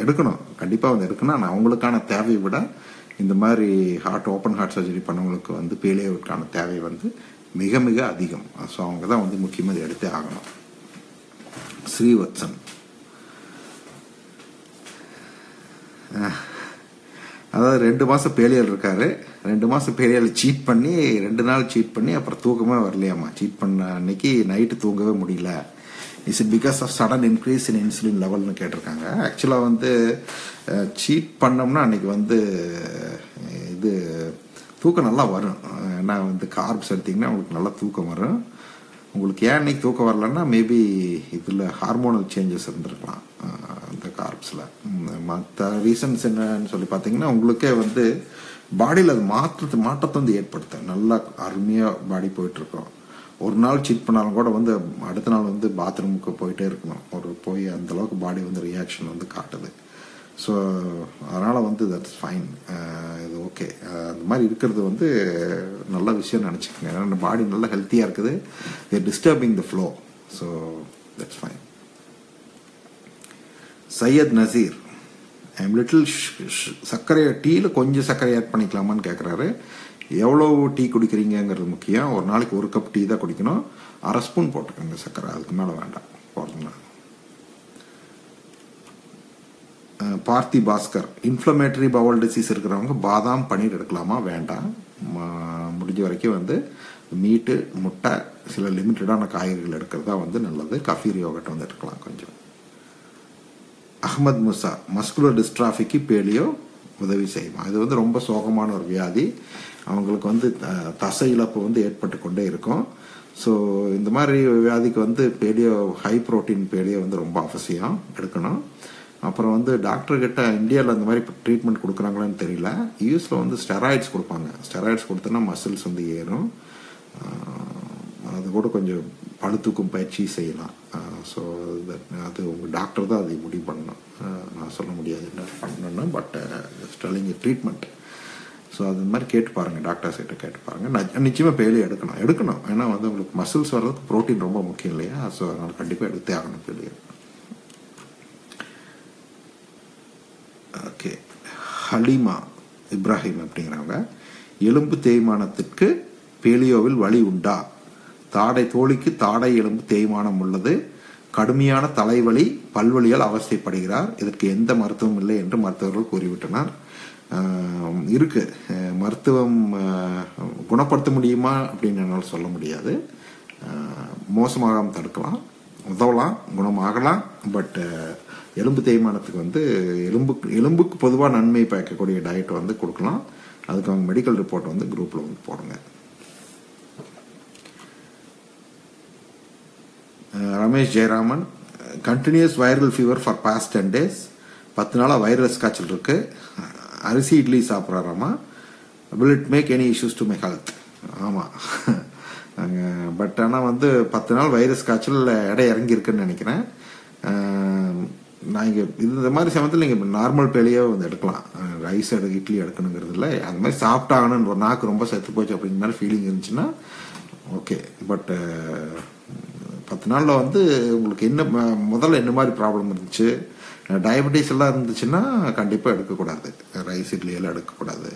எடுக்கணும், கண்டிப்பாக வந்து எடுக்கணும். ஆனால் அவங்களுக்கான தேவையை விட இந்த மாதிரி ஓப்பன் ஹார்ட் சர்ஜரி பண்ணவங்களுக்கு வந்து பேலியோவுக்கான தேவை வந்து மிக மிக அதிகம். ஸோ அவங்க தான் வந்து முக்கியமாக எடுத்தே ஆகணும். ஸ்ரீவத்சன், அதாவது 2 மாதம் பேலியல் இருக்காரு. 2 மாதம் பேலியல் சீட் பண்ணி 2 நாள் சீட் பண்ணி அப்புறம் தூக்கமே வரலையாமா. சீட் பண்ண அன்னைக்கு நைட்டு தூங்கவே முடியல. Is it because of sudden increase in insulin லெவல்னு கேட்டிருக்காங்க. ஆக்சுவலாக வந்து சீட் பண்ணோம்னா அன்னைக்கு வந்து இது தூக்கம் நல்லா வரும். ஏன்னா வந்து கார்ப்ஸ் எடுத்திங்கன்னா உங்களுக்கு நல்லா தூக்கம் வரும். உங்களுக்கு ஏன் இன்னைக்கு தூக்கம் வரலன்னா மேபி இதில் ஹார்மோனல் சேஞ்சஸ் இருந்திருக்கலாம் அந்த கார்ப்ஸில். மற்ற ரீசன்ஸ் என்னன்னு சொல்லி பார்த்தீங்கன்னா உங்களுக்கே வந்து பாடியில் அது மாற்றத்தை வந்து ஏற்படுத்தும். நல்லா அருமையாக பாடி போயிட்டுருக்கோம். ஒரு நாள் சீட் பண்ணாலும் கூட வந்து அடுத்த நாள் வந்து பாத்ரூமுக்கு போயிட்டே இருக்கணும். போய் அந்தளவுக்கு பாடி வந்து ரியாக்ஷன் வந்து காட்டுது. ஸோ அதனால் வந்து தட்ஸ் ஃபைன், இது ஓகே. அந்த மாதிரி இருக்கிறது வந்து நல்ல விஷயம் நினச்சிக்கோங்க. ஏன்னா பாடி நல்லா ஹெல்த்தியாக இருக்குது. There disturbing the flow. So that's fine. Syed Naseer, I'm little டீயில் கொஞ்சம் சர்க்கரை ஆட் பண்ணிக்கலாமான்னு கேட்குறாரு. எவ்வளோ டீ குடிக்கிறீங்கிறது முக்கியம். ஒரு நாளைக்கு 1 கப் டீ தான் குடிக்கணும். 1/2 ஸ்பூன் போட்டுக்கோங்க சர்க்கரை, அதுக்கு மேலே வேண்டாம் போடுறதுனா. பார்த்தி பாஸ்கர், இன்ஃப்ளமேட்டரி பவல் டிசீஸ் இருக்கிறவங்க பாதாம் பன்னீர் எடுக்கலாமா? வேண்டாம். முடிஞ்ச வரைக்கும் வந்து மீட்டு, முட்டை, சில லிமிட்டடான காய்கறிகள் எடுக்கிறது தான் வந்து நல்லது. கஃபீர் யோகட் வந்து எடுக்கலாம் கொஞ்சம். அஹ்மத் முசா, மஸ்குலர் டிஸ்ட்ராஃபிக்கு பேலியோ உதவி செய்யுமா? இது வந்து ரொம்ப சோகமான ஒரு வியாதி. அவங்களுக்கு வந்து தசை இழப்பு வந்து ஏற்பட்டு கொண்டே இருக்கும். ஸோ இந்த மாதிரி வியாதிக்கு வந்து பேலியோ, ஹை புரோட்டீன் பேலியோ வந்து ரொம்ப அவசியம் எடுக்கணும். அப்புறம் வந்து டாக்டர்கிட்ட இந்தியாவில் அந்த மாதிரி ட்ரீட்மெண்ட் கொடுக்குறாங்களான்னு தெரியல. யூஎஸில் வந்து ஸ்டெராய்ட்ஸ் கொடுப்பாங்க. ஸ்டெராய்ட்ஸ் கொடுத்தோன்னா மசில்ஸ் வந்து ஏறும். அது கூட கொஞ்சம் பழுத்துக்கும் பயிற்சி செய்யலாம். ஸோ அது உங்கள் டாக்டர் தான் அதை முடிவு பண்ணணும். நான் சொல்ல முடியாது என்ன பண்ணணும்னா, பட் ஸ்டெல்லிங் ட்ரீட்மெண்ட். ஸோ அது மாதிரி கேட்டு பாருங்கள், டாக்டர்ஸ் கிட்ட கேட்டு பாருங்கள். நிச்சயமாக பேலியோ எடுக்கணும். ஏன்னா வந்து உங்களுக்கு மசில்ஸ் வர்றதுக்கு ப்ரோட்டீன் ரொம்ப முக்கியம் இல்லையா? ஸோ அதனால் கண்டிப்பாக எடுத்தே ஆகணும் பேலியோ. ஓகே, ஹலீமா இப்ராஹிம் அப்படிங்கிறவங்க, எலும்பு தேய்மானத்திற்கு பேலியோவில் வழி உண்டா? தோழிக்கு தாடை எலும்பு தேய்மானம் உள்ளது. கடுமையான தலைவலி, பல்வலியால் அவஸ்தைப்படுகிறார். இதற்கு எந்த மருத்துவம் இல்லை என்று மருத்துவர்கள் கூறிவிட்டனர். இருக்கு, மருத்துவம் குணப்படுத்த முடியுமா அப்படின்னு என்னால் சொல்ல முடியாது. மோசமாகாமல் தடுக்கலாம், உதவலாம், குணமாகலாம். பட் எலும்பு தேய்மானத்துக்கு வந்து எலும்புக்கு பொதுவாக நன்மை பயக்கக்கூடிய டயட் வந்து கொடுக்கலாம். அதுக்கு அவங்க மெடிக்கல் ரிப்போர்ட் வந்து குரூப்ல வந்து போடுங்க. Ramesh Jayaraman, continuous viral fever for past 10 days. 10 நாளாக வைரஸ் காய்ச்சல் இருக்கு. அரிசி இட்லி சாப்பிட்றாராமா. Will it make any issues to my health? ஆமாம், பட் ஆனால் வந்து 10 நாள் வைரஸ் காய்ச்சல் எடை இறங்கியிருக்குன்னு நினைக்கிறேன். நான் இங்கே இந்த மாதிரி சமயத்தில் நீங்கள் நார்மல் பேலியோ வந்து எடுக்கலாம். ரைஸ் இட்லி எடுக்கணுங்கிறது இல்லை. அந்த மாதிரி சாப்பிட்டாங்கன்னு ஒரு நாக்கு ரொம்ப செத்து போச்சு அப்படிங்கிற மாதிரி ஃபீலிங் இருந்துச்சுன்னா ஓகே. பட் 10 நாளில் வந்து உங்களுக்கு முதல்ல என்ன மாதிரி ப்ராப்ளம் இருந்துச்சு, டயபெட்டிஸ் எல்லாம் இருந்துச்சுன்னா கண்டிப்பாக எடுக்கக்கூடாது. ரைஸ் இட்லியெல்லாம் எடுக்கக்கூடாது.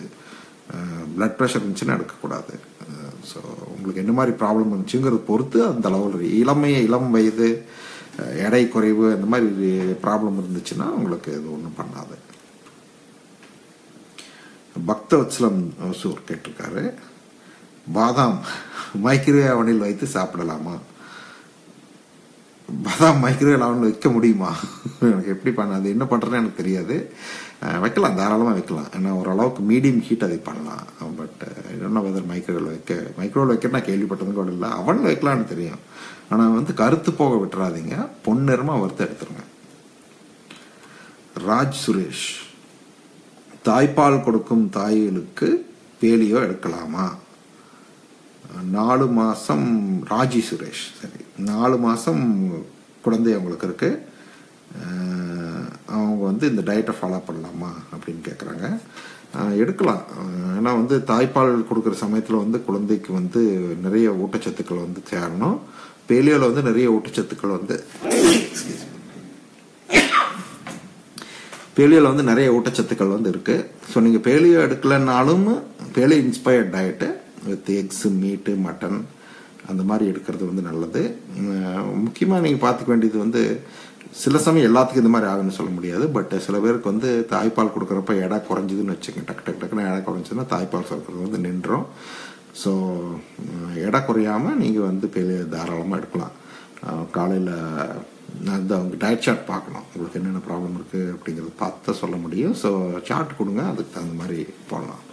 பிளட் ப்ரெஷர் இருந்துச்சுன்னா எடுக்கக்கூடாது. ஸோ உங்களுக்கு என்ன மாதிரி ப்ராப்ளம் இருந்துச்சுங்கிறத பொறுத்து அந்த அளவில் இளம் வயது, எடை குறைவு, அந்த மாதிரி ப்ராப்ளம் இருந்துச்சுன்னா உங்களுக்கு இது ஒன்றும் பண்ணாது. பக்தவத்சலம் சூர் கேட்டிருக்காரு, பாதாம் மைக்ரோவேவ் அவனில் வைத்து சாப்பிடலாமா? பாதாம் மைக்ரோவேவ் அவனில் வைக்க முடியுமா? எனக்கு எப்படி அது என்ன பண்ணுறதுன்னு எனக்கு தெரியாது. வைக்கலாம், தாராளமாக வைக்கலாம். ஏன்னா ஓரளவுக்கு மீடியம் ஹீட் அதை பண்ணலாம். பட் என்ன வெதர் மைக்ரோவேவ் வைக்க நான் கேள்விப்பட்டதும் கூட இல்லை. அவனில் வைக்கலான்னு தெரியும். ஆனால் வந்து கருத்து போக விட்டுறாதீங்க, பொன்னிறமாக வறுத்து எடுத்துருங்க. ராஜ் சுரேஷ், தாய்ப்பால் கொடுக்கும் தாய்களுக்கு பேலியோ எடுக்கலாமா? 4 மாதம். ராஜி சுரேஷ், சரி, 4 மாதம் குழந்தை அவங்களுக்கு இருக்கு. அவங்க வந்து இந்த டயட்டை ஃபாலோ பண்ணலாமா அப்படின்னு கேட்குறாங்க. எடுக்கலாம். ஏன்னா வந்து தாய்ப்பால் கொடுக்குற சமயத்தில் வந்து குழந்தைக்கு வந்து நிறைய ஊட்டச்சத்துக்கள் வந்து சேரணும். பேலியோவில் வந்து நிறைய ஊட்டச்சத்துக்கள் வந்து நிறைய ஊட்டச்சத்துக்கள் வந்து இருக்கு. ஸோ நீங்கள் பேலியோ எடுக்கலன்னாலும் paleo inspired diet with eggs, meat, mutton அந்த மாதிரி எடுக்கிறது வந்து நல்லது. முக்கியமாக நீங்கள் பார்த்துக்க வேண்டியது வந்து சில சமயம் எல்லாத்துக்கும் இந்த மாதிரி ஆகுன்னு சொல்ல முடியாது. பட் சில பேருக்கு வந்து தாய்ப்பால் கொடுக்குறப்ப எடை குறைஞ்சதுன்னு வச்சுக்கோங்க. டக்குன்னு எடை குறைஞ்சதுன்னா தாய்ப்பால் சுரக்கிறது வந்து நின்றோம். ஸோ எடை குறையாமல் நீங்கள் வந்து பேலியோ தாராளமாக எடுக்கலாம். காலையில் அந்த அவங்க டயட் சார்ட் பார்க்கணும், உங்களுக்கு என்னென்ன ப்ராப்ளம் இருக்குது அப்படிங்கிறது பார்த்து தான் சொல்ல முடியும். ஸோ சார்ட் கொடுங்க, அதுக்கு தகுந்த மாதிரி போடலாம்.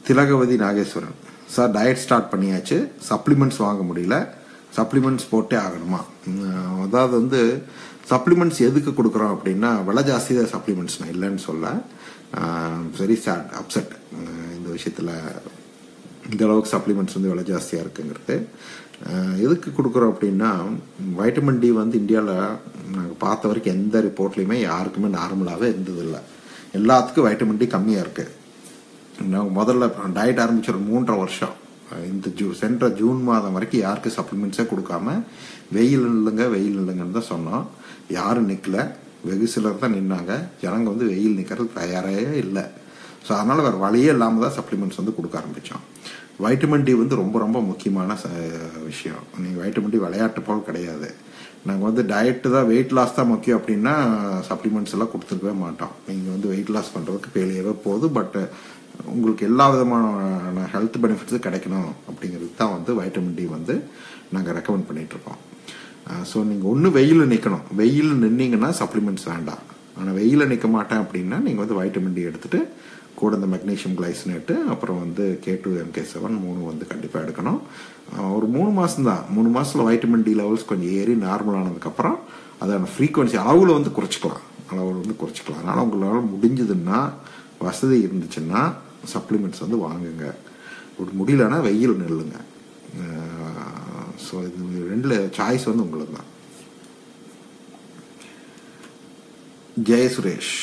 Thilagavathi Nageswaran, sir diet start பண்ணியாச்சு, சப்ளிமெண்ட்ஸ் வாங்க முடியல, சப்ளிமெண்ட்ஸ் போட்டே ஆகணுமா? அதாவது வந்து சப்ளிமெண்ட்ஸ் எதுக்கு கொடுக்குறோம் அப்படின்னா விலை ஜாஸ்தி தான் சப்ளிமெண்ட்ஸ், நான் இல்லைன்னு சொல்ல. வெரி சேட், அப்செட் இந்த விஷயத்தில். இந்த அளவுக்கு சப்ளிமெண்ட்ஸ் வந்து விலை ஜாஸ்தியாக இருக்குங்கிறது. எதுக்கு கொடுக்குறோம் அப்படின்னா வைட்டமின் டி வந்து இந்தியாவில் நாங்கள் பார்த்த வரைக்கும் எந்த ரிப்போர்ட்லையுமே யாருக்குமே நார்மலாகவே இருந்ததில்லை. எல்லாத்துக்கும் வைட்டமின் டி கம்மியாக இருக்குது. நாங்கள் முதல்ல டயட் ஆரம்பிச்ச ஒரு 3.5 வருஷம், இந்த சென்ற ஜூன் மாதம் வரைக்கும் யாருக்கும் சப்ளிமெண்ட்ஸே கொடுக்காம வெயில் இல்லைங்கன்னு தான் சொன்னோம். யாரும் நிற்கல, வெகு சிலர் தான் நின்னாங்க. ஜனங்க வந்து வெயில் நிற்கிறது தயாரே இல்லை. ஸோ அதனால் வேறு வழியே இல்லாமல் தான் சப்ளிமெண்ட்ஸ் வந்து கொடுக்க ஆரம்பித்தோம். வைட்டமின் டி வந்து ரொம்ப ரொம்ப முக்கியமான விஷயம். நீங்கள் வைட்டமின் டி விளையாட்டு போல் கிடையாது. நாங்கள் வந்து டயட்டு தான், வெயிட் லாஸ் தான் முக்கியம் அப்படின்னா சப்ளிமெண்ட்ஸ் எல்லாம் கொடுத்துருக்கவே மாட்டோம். நீங்கள் வந்து வெயிட் லாஸ் பண்ணுறதுக்கு பேலியவே போதும். பட் உங்களுக்கு எல்லா விதமான ஹெல்த் பெனிஃபிட்ஸும் கிடைக்கணும் அப்படிங்கிறது தான் வந்து வைட்டமின் டி வந்து நாங்கள் ரெக்கமெண்ட் பண்ணிகிட்ருக்கோம். ஸோ நீங்கள் ஒன்று வெயிலில் நிற்கணும். வெயில் நின்னீங்கன்னா சப்ளிமெண்ட்ஸ் வேண்டாம். ஆனால் வெயிலில் நிற்க மாட்டேன் அப்படின்னா நீங்கள் வந்து வைட்டமின் டி எடுத்துகிட்டு கூட இந்த மெக்னீஷியம் கிளைசினேட்டு அப்புறம் வந்து K2 MK7 3 வந்து கண்டிப்பாக எடுக்கணும். ஒரு 3 மாதம் தான். 3 மாதத்தில் வைட்டமின் டி லெவல்ஸ் கொஞ்சம் ஏறி நார்மல் ஆனதுக்கப்புறம் அதான ஃப்ரீக்வன்சி அளவில் வந்து குறைச்சிக்கலாம். அதனால் உங்களால் முடிஞ்சதுன்னா, வசதி இருந்துச்சுன்னா சப்ளிமெண்ட்ஸ் வந்து வாங்குங்க. ஒரு முடியலன்னா வெயில் நெல்லுங்க. ஸோ இது ரெண்டில் சாய்ஸ் வந்து உங்களுக்கு தான். Jayasuresh,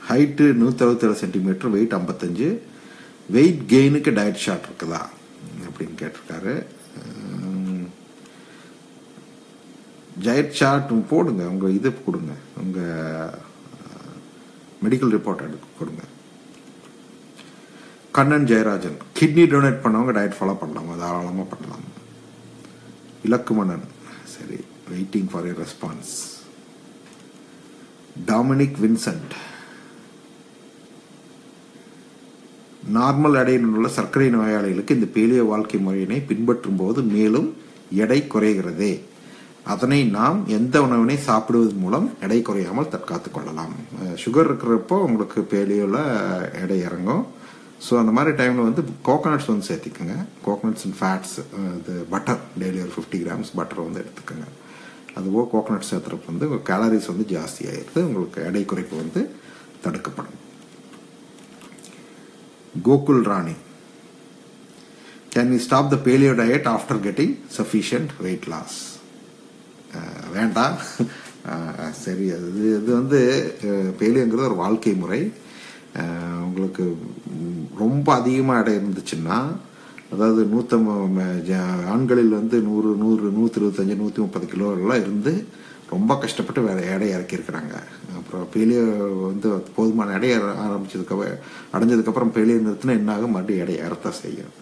height 167 centimetre, weight 55, weight கெயினுக்கு டயட் ஷார்ட் இருக்குதா அப்படின்னு கேட்டிருக்காரு. டயட் ஷார்ட் போடுங்க, உங்கள் இது கொடுங்க, உங்கள் மெடிக்கல் ரிப்போர்ட் எடுத்து கொடுங்க. கண்ணன் ஜெயராஜன், கிட்னி டொனேட் பண்ணவங்க டயட் ஃபாலோ பண்ணலாமா? தாராளமாக பண்ணலாம். இலக்குமணன், சரி, waiting for A response. Dominic Vincent, normal எடையில் உள்ள சர்க்கரை நோயாளிகளுக்கு இந்த பேலியோ வாழ்க்கை முறையினை பின்பற்றும் போது மேலும் எடை குறைகிறதே, அதனை நாம் எந்த உணவினை சாப்பிடுவதன் மூலம் எடை குறையாமல் தற்காத்து கொள்ளலாம். சுகர் இருக்கிறப்போ உங்களுக்கு பேலியோவில் எடை இறங்கும். ஸோ அந்த மாதிரி டைமில் வந்து கோகோனட்ஸ் வந்து சேர்த்திக்கோங்க. கோகோனட்ஸ் அண்ட் ஃபேட்ஸ், இது பட்டர், டெய்லி ஒரு 50 grams பட்டர் வந்து எடுத்துக்கோங்க. அதுபோக கோகோனட் சேர்த்துறப்ப வந்து கேலரிஸ் வந்து ஜாஸ்தி ஆகிடுது, உங்களுக்கு எடை குறைப்பு வந்து தடுக்கப்படும். Gokul Rani, can we stop the paleo diet after getting sufficient weight loss? வேண்டாம். சரி, இது வந்து பேலியோங்கிறது ஒரு வாழ்க்கை முறை. உங்களுக்கு ரொம்ப அதிகமாக எடை இருந்துச்சுன்னா, அதாவது 150 ஆண்களில் வந்து 100, 125, 130 கிலோலாம் இருந்து ரொம்ப கஷ்டப்பட்டு வேற எடை இறக்கியிருக்கிறாங்க. அப்புறம் பேலியோ வந்து போதுமான எடை அடைஞ்சதுக்கப்புறம் பேலியோ நிறுத்தினா என்ன ஆகும்? மறுபடியும் எடை ஏறத்தான் செய்யும்.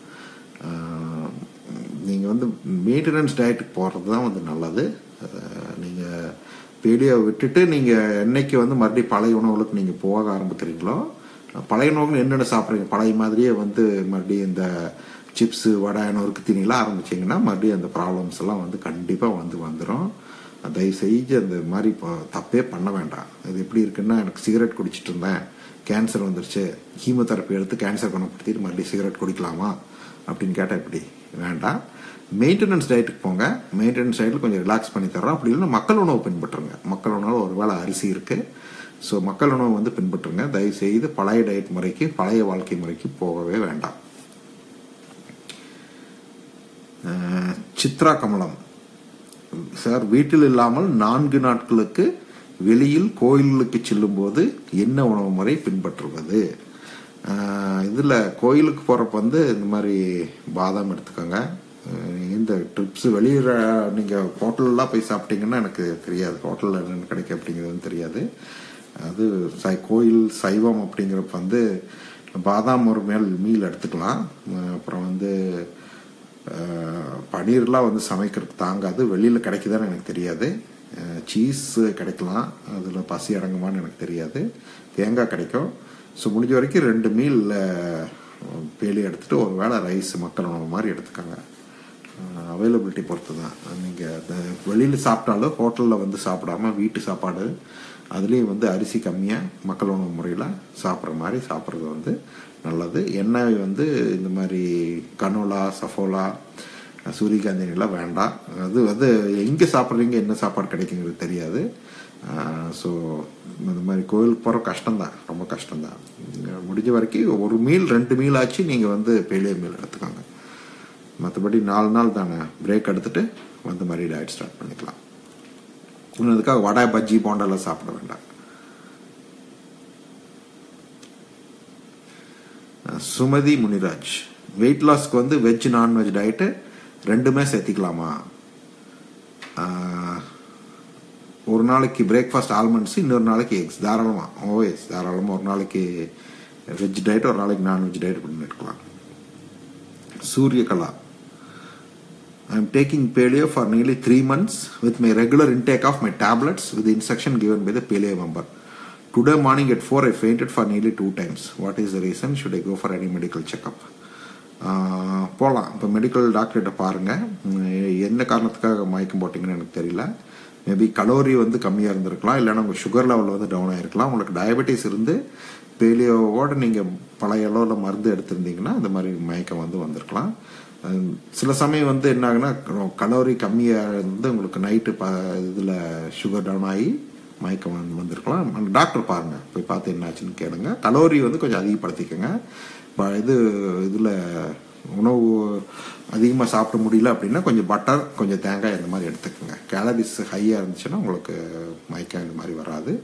நீங்கள் வந்து மெயின்டெனன்ஸ் டயட்டுக்கு போகிறது தான் வந்து நல்லது. நீங்கள் பேலியோ விட்டுட்டு நீங்கள் என்னைக்கு வந்து மறுபடியும் பழைய உணவுகளுக்கு நீங்கள் போக ஆரம்பிக்கிறீங்களோ, பழைய உணவுகள் என்னென்ன சாப்பிட்றீங்க பழைய மாதிரியே வந்து மறுபடியும் இந்த சிப்ஸு, வடை, நொறுக்கு தீனிலாம் ஆரம்பிச்சிங்கன்னா மறுபடியும் அந்த ப்ராப்ளம்ஸ் எல்லாம் வந்து கண்டிப்பாக வந்துடும். தயவு செஞ்சு அந்த மாதிரி தப்பே பண்ண வேண்டாம். இது எப்படி இருக்குன்னா, எனக்கு சிகரெட் குடிச்சிட்டு இருந்தேன், கேன்சர் வந்துருச்சு, கீமோதெரப்பி எடுத்து கேன்சர் குணப்படுத்திட்டு மறுபடியும் சிகரெட் குடிக்கலாமா அப்படின்னு கேட்டால் எப்படி? வேண்டாம். மெயின்டெனன்ஸ் டயட்டுக்கு போங்க. மெயின்டெனன்ஸ் டயட்டில் கொஞ்சம் ரிலாக்ஸ் பண்ணி தர்றோம். அப்படி இல்லைன்னா மக்கள் உணவு பின்பற்றுங்க. மக்கள் உணவு ஒரு வேளை அரிசி இருக்குது, ஸோ மக்கள் உணவு வந்து பின்பற்றுங்க. தயவு செய்து பழைய டயட் முறைக்கு, பழைய வாழ்க்கை முறைக்கு போகவே வேண்டாம். சித்ரா கமலம், சார், வீட்டில் இல்லாமல் 4 நாட்களுக்கு வெளியில் கோயிலுக்கு செல்லும் போது என்ன உணவு முறை பின்பற்றுவது? இதில் கோயிலுக்கு போகிறப்ப வந்து இந்த மாதிரி பாதாம் எடுத்துக்கோங்க. இந்த ட்ரிப்ஸு வெளியில் நீங்கள் ஹோட்டல்லாம் போய் சாப்பிட்டீங்கன்னா எனக்கு தெரியாது, ஹோட்டலில் என்னென்ன கிடைக்கும் அப்படிங்கிறது தெரியாது. அது கோயில் சைவம் அப்படிங்கிறப்ப வந்து பாதாம் ஒரு மீல் எடுத்துக்கலாம். அப்புறம் வந்து பன்னீர்லாம் வந்து சமைக்கிறதுக்கு தாங்காது, வெளியில் கிடைக்குதான்னு எனக்கு தெரியாது. சீஸ் கிடைக்கலாம், அதில் பசி அடங்குமான்னு எனக்கு தெரியாது. தேங்காய் கிடைக்கும். ஸோ முடிஞ்ச வரைக்கும் 2 மீல் பேலி எடுத்துகிட்டு ஒரு வேளை ரைஸ் மக்கள் உணவு மாதிரி எடுத்துக்கோங்க. அவைலபிலிட்டி பொறுத்து தான். நீங்கள் வெளியில் சாப்பிட்டாலும் ஹோட்டலில் வந்து சாப்பிடாம வீட்டு சாப்பாடு, அதுலேயும் வந்து அரிசி கம்மியாக மக்கள் உணவு முறையில் சாப்பிட்ற மாதிரி சாப்பிட்றது வந்து நல்லது. எண்ணெய் வந்து இந்த மாதிரி கனோலா, சஃபோலா, சூரியகாந்தி எல்லாம் வேண்டாம். அது வந்து எங்கே சாப்பிட்றீங்க, என்ன சாப்பாடு கிடைக்குங்கிறது தெரியாது. ஸோ இந்த மாதிரி கோயிலுக்கு போகிற கஷ்டம்தான், ரொம்ப கஷ்டம்தான். முடிஞ்ச வரைக்கும் ஒரு மீல் 2 மீல் ஆச்சு நீங்கள் வந்து பேலியோ மீல் எடுத்துக்கோங்க. மற்றபடி 4 நாள் தானே, பிரேக் எடுத்துகிட்டு வந்து மாதிரி டயட் ஸ்டார்ட் பண்ணிக்கலாம். அதுக்காக வடை, பஜ்ஜி, போண்டெல்லாம் சாப்பிட வேண்டாம். சுமதி முனிராஜ், வெயிட் லாஸ்க்கு வந்து வெஜ் நான்வெஜ் டயட்டு 2மே சேர்த்திக்கலாமா? ஒரு நாளைக்கு பிரேக்ஃபாஸ்ட் ஆல்மண்ட்ஸ், இன்னொரு நாளைக்கு எக்ஸ். தாராளமாக, ஓஎஸ் தாராளமாக. ஒரு நாளைக்கு வெஜ் டயட், ஒரு நாளைக்கு நான்வெஜ் டயட் பண்ணி எடுக்கலாம். Suryakala. I am taking paleo for nearly 3 months with my regular intake of my tablets with the instruction given by the paleo member. Today morning at 4 I fainted for nearly 2 times. What is the reason? Should I go for any medical checkup? போகலாம். இப்போ medical டாக்டர்கிட்ட பாருங்கள், என்ன காரணத்துக்காக மயக்கம் போட்டிங்கன்னு எனக்கு தெரியல. Maybe calorie வந்து கம்மியாக இருந்திருக்கலாம், இல்லைன்னா உங்கள் சுகர் லெவல் வந்து டவுன் ஆகிருக்கலாம். உங்களுக்கு டயபெட்டிஸ் இருந்து பேலியோவோட நீங்கள் பழைய அளவில் மருந்து எடுத்திருந்தீங்கன்னா அந்த மாதிரி மயக்கம் வந்து வந்திருக்கலாம். சில சமயம் வந்து என்ன ஆகுனா, கலோரி கம்மியாக இருந்து உங்களுக்கு நைட்டு இதில் சுகர் டவுன் ஆகி மயக்கம் வந்திருக்கலாம். டாக்டர் பாருங்கள், போய் பார்த்து என்னாச்சுன்னு கேளுங்க. கலோரி வந்து கொஞ்சம் அதிகப்படுத்திக்கோங்க. இதில் உணவு அதிகமாக சாப்பிட முடியல அப்படின்னா கொஞ்சம் பட்டர், கொஞ்சம் தேங்காய் இந்த மாதிரி எடுத்துக்கோங்க. கேலரிஸ் ஹையாக இருந்துச்சுன்னா உங்களுக்கு மயக்கம் இந்த மாதிரி வராது.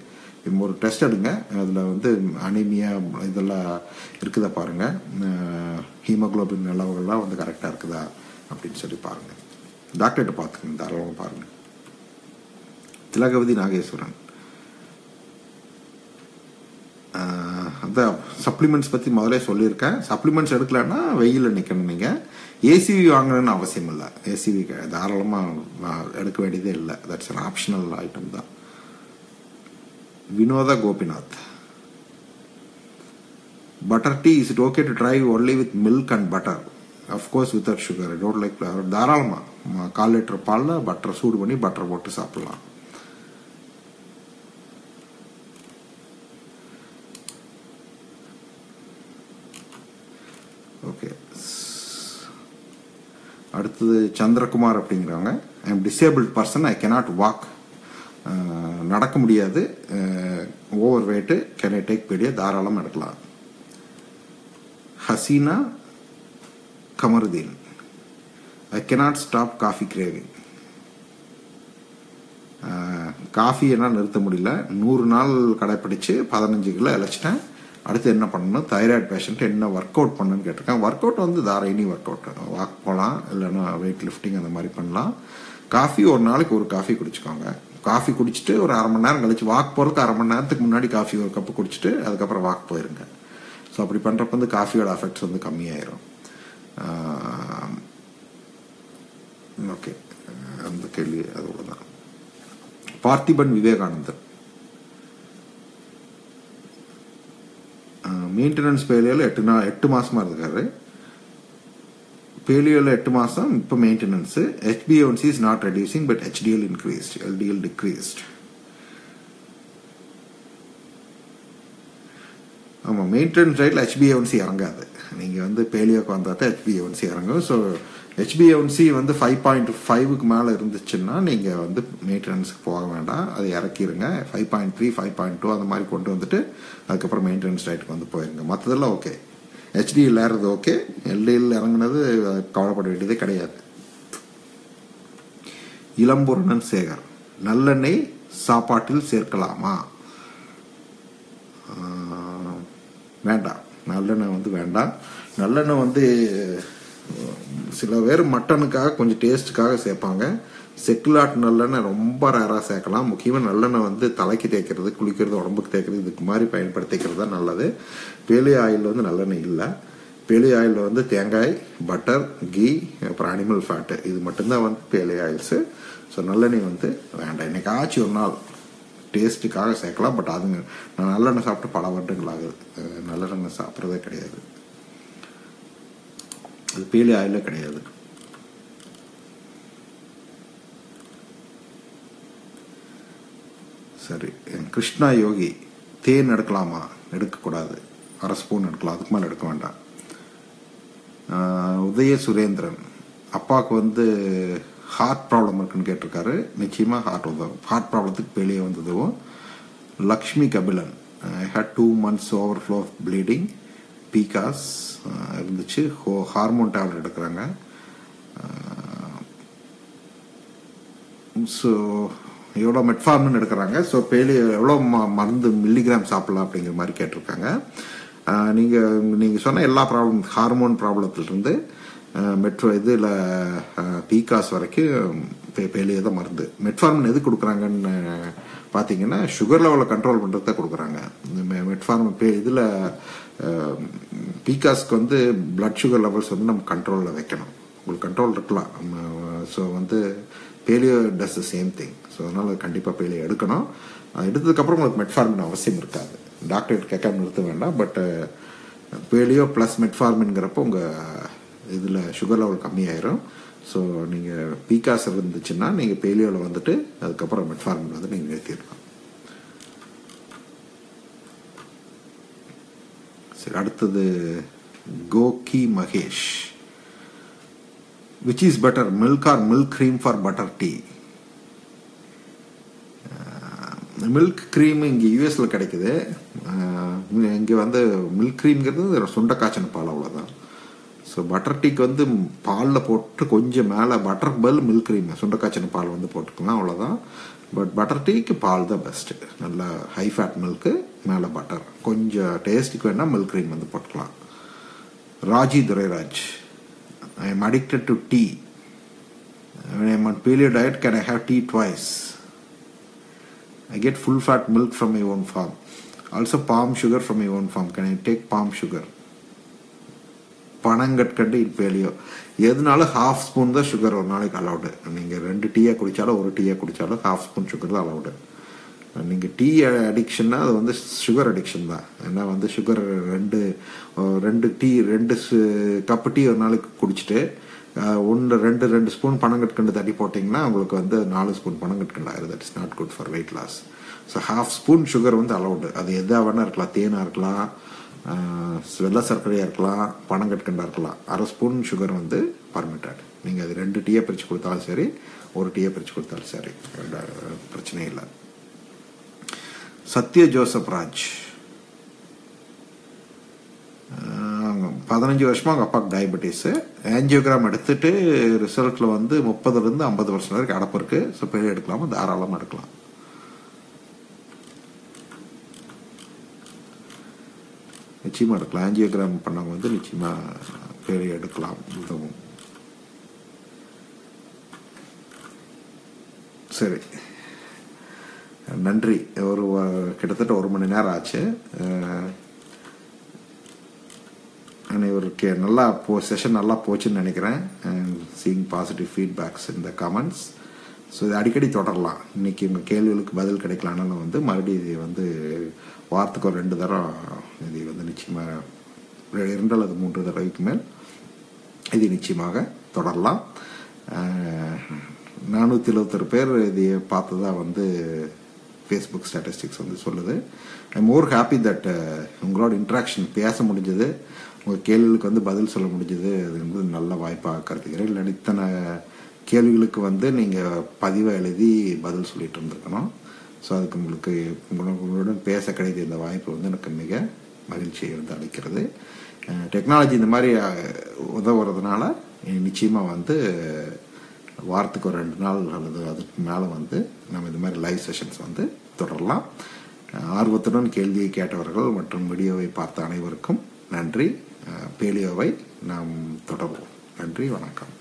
ஒரு டெஸ்ட் எடுங்க, அதில் வந்து அனிமியா இதெல்லாம் இருக்குதா பாருங்கள், ஹீமோக்ளோபின் அளவுகள்லாம் வந்து கரெக்டாக இருக்குதா அப்படின்னு சொல்லி பாருங்கள். டாக்டர்கிட்ட பார்த்துக்கங்க, தாராளமாக பாருங்கள். திலகவதி நாகேஸ்வரன், அதான் சப்ளிமெண்ட்ஸ் பற்றி முதலே சொல்லியிருக்கேன். சப்ளிமெண்ட்ஸ் எடுக்கலன்னா வெயிலில் நிற்கணும். நீங்கள் ஏசிவி வாங்கணும்னு அவசியம் இல்லை. ஏசிவி தாராளமாக எடுக்க வேண்டியதே இல்லை. தட்ஸ் அன் ஆப்ஷனல் ஐட்டம் தான். Vinoda Gopinath, butter tea, is it okay to try only with milk and butter? Of course without sugar. I don't like flour. தாராளமா 1/4 லிட்டர் பால்ல பட்டர் சூடு பண்ணி பட்டர் போட்டு சாப்பிடலாம். ஓகே, அடுத்தது சந்திரகுமார் அப்படிங்கிறவங்க, I am disabled person, I cannot walk. நடக்க முடியாது, over weight, can I take pedia? தாராளமாக எடுக்கலாம். Hasina Kamaruddin, I cannot stop coffee craving. Coffee என்னால் நிறுத்த முடியல. 100 நாள் கடைப்பிடிச்சு 15 கிலோ இழைச்சிட்டேன். அடுத்து என்ன பண்ணணும்? தைராய்டு பேஷண்ட், என்ன ஒர்க் அவுட் பண்ணணும்னு கேட்டிருக்கேன். ஒர்க் அவுட் வந்து எனி ஒர்க் அவுட், வாக் போகலாம், இல்லைன்னா வெயிட் லிஃப்டிங் அந்த மாதிரி பண்ணலாம். காஃபி ஒரு நாளைக்கு ஒரு காஃபி குடிச்சுக்கோங்க. காஃபி குடிச்சிட்டு ஒரு 1/2 மணி நேரம் கழிச்சு வாக் போகிறதுக்கு 1/2 மணி நேரத்துக்கு முன்னாடி காஃபி ஒரு கப்பு குடிச்சிட்டு அதுக்கப்புறம் வாக் போயிருங்க. ஸோ அப்படி பண்ணுறப்ப வந்து காஃபியோட அஃபெக்ட்ஸ் வந்து கம்மியாயிரும். ஓகே, அந்த கேள்வி அதோட தான். பார்த்திபன் விவேகானந்தர், மெயின்டெனன்ஸ் பேலியோவில் 8 மாசமா இருக்காரு. பேலியோவில் 8 மாசம், இப்போ maintenance. HbA1c is not reducing but HDL increased, LDL decreased. ஆமாம், மெயின்டெனன்ஸ் டயட்டில் HbA1c இறங்காது. நீங்கள் வந்து பேலியோக்கு வந்தால் தான் HbA1c இறங்கும். ஸோ HbA1c வந்து 5.5க்கு மேலே இருந்துச்சுன்னா நீங்கள் வந்து மெயின்டெனன்ஸுக்கு போக வேண்டாம், அதை இறக்கிடுங்க. 5.3, 5.2 அந்த மாதிரி கொண்டு வந்துட்டு அதுக்கப்புறம் மெயின்டெனன்ஸ் டயட்டுக்கு வந்து போயிருங்க. மற்றதெல்லாம் ஓகே. HDL ஏறது ஓகே, LDL இறங்குனது கவலைப்பட வேண்டியதே கிடையாது. இளம்பூரணன் சேகர், நல்லெண்ணெய் சாப்பாட்டில் சேர்க்கலாமா? வேண்டாம், நல்லெண்ணெய் வந்து வேண்டாம். நல்லெண்ணெய் வந்து சில பேர் மட்டனுக்காக கொஞ்சம் டேஸ்ட்டுக்காக சேர்ப்பாங்க. செக்குலாட் நல்லெண்ணெய் ரொம்ப ரேராக சேர்க்கலாம். முக்கியமாக நல்லெண்ணெய் வந்து தலைக்கு தேய்க்கிறது, குளிக்கிறது, உடம்புக்கு தேய்க்கிறது, இதுக்கு மாதிரி பயன்படுத்திக்கிறது தான் நல்லது. பேலியோ ஆயில் வந்து நல்லெண்ணெய் இல்லை. பேலியோ ஆயிலில் வந்து தேங்காய், பட்டர், கீ, அப்புறம் அனிமல் ஃபேட்டு, இது மட்டும்தான் வந்து பேலியோ ஆயில்ஸு. ஸோ நல்லெண்ணெய் வந்து வேண்டாம். என்னைக்காச்சும் ஒரு நாள் டேஸ்ட்டுக்காக சேர்க்கலாம். பட் அதுங்க நான் நல்லெண்ணெய் சாப்பிட்டு பல வருடங்கள் ஆகுது, நல்லெண்ணெய் சாப்பிட்றதே கிடையாது. அது பேலியோ ஆயிலே கிடையாது. சரி, கிருஷ்ணா யோகி, தேன் எடுக்கலாமா? எடுக்கக்கூடாது. 1/2 ஸ்பூன் எடுக்கலாம், அதுக்கு மேலே எடுக்க வேண்டாம். உதய சுரேந்திரன், அப்பாவுக்கு வந்து ஹார்ட் ப்ராப்ளம் இருக்குன்னு கேட்டிருக்காரு. நிச்சயமாக ஹார்ட் ப்ராப்ளத்துக்கு பேலியோ வந்ததுவும். Lakshmi Kapilan, I had 2 months overflow of bleeding, because இருந்துச்சு, ஹார்மோன் டேப்லெட் எடுக்கிறாங்க. ஸோ எவ்வளோ மெட்ஃபார்மின் எடுக்கிறாங்க. ஸோ பேலியோ எவ்வளோ மருந்து மில்லிகிராம் சாப்பிடலாம் அப்படிங்கிற மாதிரி கேட்டிருக்காங்க. நீங்கள் சொன்ன எல்லா ப்ராப்ளம், ஹார்மோன் ப்ராப்ளத்திலிருந்து மெட்ரோ இதில் பீகாஸ் வரைக்கும் பேலியோ தான் மருந்து. மெட்ஃபார்மின் எது கொடுக்குறாங்கன்னு பார்த்தீங்கன்னா சுகர் லெவலை கண்ட்ரோல் பண்ணுறது தான் கொடுக்குறாங்க. மெட்ஃபார்மின் இதில் பீகாஸ்க்கு வந்து பிளட் சுகர் லெவல்ஸ் வந்து நம்ம கண்ட்ரோலில் வைக்கணும். உங்களுக்கு கண்ட்ரோல் இருக்கலாம். ஸோ வந்து paleo does the same thing. So அதனால் கண்டிப்பாக பேலியோ எடுக்கணும். அது எடுத்ததுக்கப்புறம் உங்களுக்கு மெட்ஃபார்மின் அவசியம் இருக்காது. டாக்டர் கேட்காம நிறுத்த வேண்டாம். பட் பேலியோ ப்ளஸ் மெட்ஃபார்மின்ங்கிறப்போ உங்கள் இதில் சுகர் லெவல் கம்மியாயிரும். ஸோ நீங்கள் பீகாஸ் இருந்துச்சுன்னா நீங்கள் பேலியோவில் வந்துட்டு அதுக்கப்புறம் மெட்ஃபார்மின் வந்து நீங்கள் நிறுத்திடலாம். சரி, அடுத்தது Gogi Mahesh. Which is better, milk or milk cream for butter tea? Milk cream இங்கே யூஎஸ்ல கிடைக்குது. இங்கே வந்து மில்க் க்ரீம்ங்கிறது சுண்ட காய்ச்சின பால், அவ்வளோதான். ஸோ பட்டர் டீக்கு வந்து பாலில் போட்டு கொஞ்சம் மேலே பட்டர் பதில் மில்க் க்ரீம் சுண்ட காய்ச்சின பால் வந்து போட்டுக்கலாம், அவ்வளோதான். பட் பட்டர் டீக்கு பால் தான் பெஸ்ட்டு. நல்லா ஹை ஃபேட் மில்க்கு, மேலே பட்டர், கொஞ்சம் டேஸ்ட்டுக்கு வேணால் மில்க் க்ரீம் வந்து போட்டுக்கலாம். Raji Durairaj. I am addicted to tea. When I am on paleo diet, can I have tea twice? I get full fat milk from my own farm. Also palm sugar from my own farm. Can I take palm sugar? பனங்கற்கண்டு இன் paleo. எதுனாலும் half spoon தான் sugar ஒரு நாளைக்கு allowed. நீங்கள் 2 டீயாக குடித்தாலும் 1 டீயாக குடித்தாலும் half spoon sugar தான் allowed. நீங்கள் டீ அடிக்ஷன்னா அது வந்து சுகர் அடிக்ஷன் தான். ஏன்னா வந்து சுகர் 2 கப்பு டீ ஒரு நாளைக்கு குடிச்சிட்டு 2 ஸ்பூன் பனங்கற்கண்டு தட்டி போட்டிங்கன்னா உங்களுக்கு வந்து 4 ஸ்பூன் பனங்கற்கண்டு ஆயிரும். That is not good for weight loss. So half spoon sugar வந்து அலவுடு. அது எதாக வேணா இருக்கலாம், தேனாக இருக்கலாம், வெள்ளை சர்க்கரையாக இருக்கலாம், பனங்கற்கண்டாக இருக்கலாம். 1/2 ஸ்பூன் சுகர் வந்து பர்மிட்டட். நீங்கள் அது 2 டீயை பிரித்து கொடுத்தாலும் சரி, 1 டீயை பிரித்து கொடுத்தாலும் சரி, பிரச்சனை இல்லை. சத்ய ஜோசப் ராஜ். 15 வருஷமா அவங்க அப்பாவுக்கு டயபெட்டிஸ். ஆஞ்சியோகிராம் எடுத்துட்டு ரிசல்ட்ல வந்து 30 to 50 வருஷம் வரைக்கும் அடப்பு இருக்கு. ஸோ பெரிய எடுக்கலாமா, தாராளமாக எடுக்கலாம். நிச்சயமா எடுக்கலாம். ஆஞ்சியோகிராம் பண்ணவங்க வந்து நிச்சயமா பெரிய எடுக்கலாம், உதவும். சரி, நன்றி. கிட்டத்தட்ட 1 மணி நேரம் ஆச்சு. அனைவருக்கு நல்லா செஷன் நல்லா போச்சுன்னு நினைக்கிறேன். Seeing positive feedbacks in the comments. So இது அடிக்கடி தொடரலாம். இன்னைக்கு உங்கள் கேள்விகளுக்கு பதில் கிடைக்கலான்னு வந்து மறுபடியும் இது வந்து வாரத்துக்கு ஒரு 2 தரம் இது வந்து நிச்சயமாக 2 அல்லது 3 தடவைக்கு மேல் இது நிச்சயமாக தொடரலாம். 471 பேர் இது பார்த்ததா வந்து ஃபேஸ்புக் ஸ்டாட்டிஸ்டிக்ஸ் வந்து சொல்லுது. I am more happy that உங்களோட இன்ட்ராக்ஷன் பேச முடிஞ்சது, உங்கள் கேள்விகளுக்கு வந்து பதில் சொல்ல முடிஞ்சது. அது வந்து நல்ல வாய்ப்பாக கருதுகிறேன். இல்லை இத்தனை கேள்விகளுக்கு வந்து நீங்கள் பதிவை எழுதி பதில் சொல்லிட்டு இருந்திருக்கணும். ஸோ அதுக்கு உங்களுடன் பேச கிடைத்த இந்த வாய்ப்பு வந்து எனக்கு மிக மகிழ்ச்சியை வந்து அளிக்கிறது. டெக்னாலஜி இந்த மாதிரி உதவுறதுனால நிச்சயமாக வந்து வாரத்துக்கு ஒரு 2 நாள் அல்லது அதுக்கு மேலே வந்து நம்ம இந்த மாதிரி லைவ் செஷன்ஸ் வந்து தொடரலாம். ஆர்வத்துடன் கேள்வியை கேட்டவர்கள் மற்றும் வீடியோவை பார்த்த அனைவருக்கும் நன்றி. பேலியோவை நாம் தொடர்வோம். நன்றி, வணக்கம்.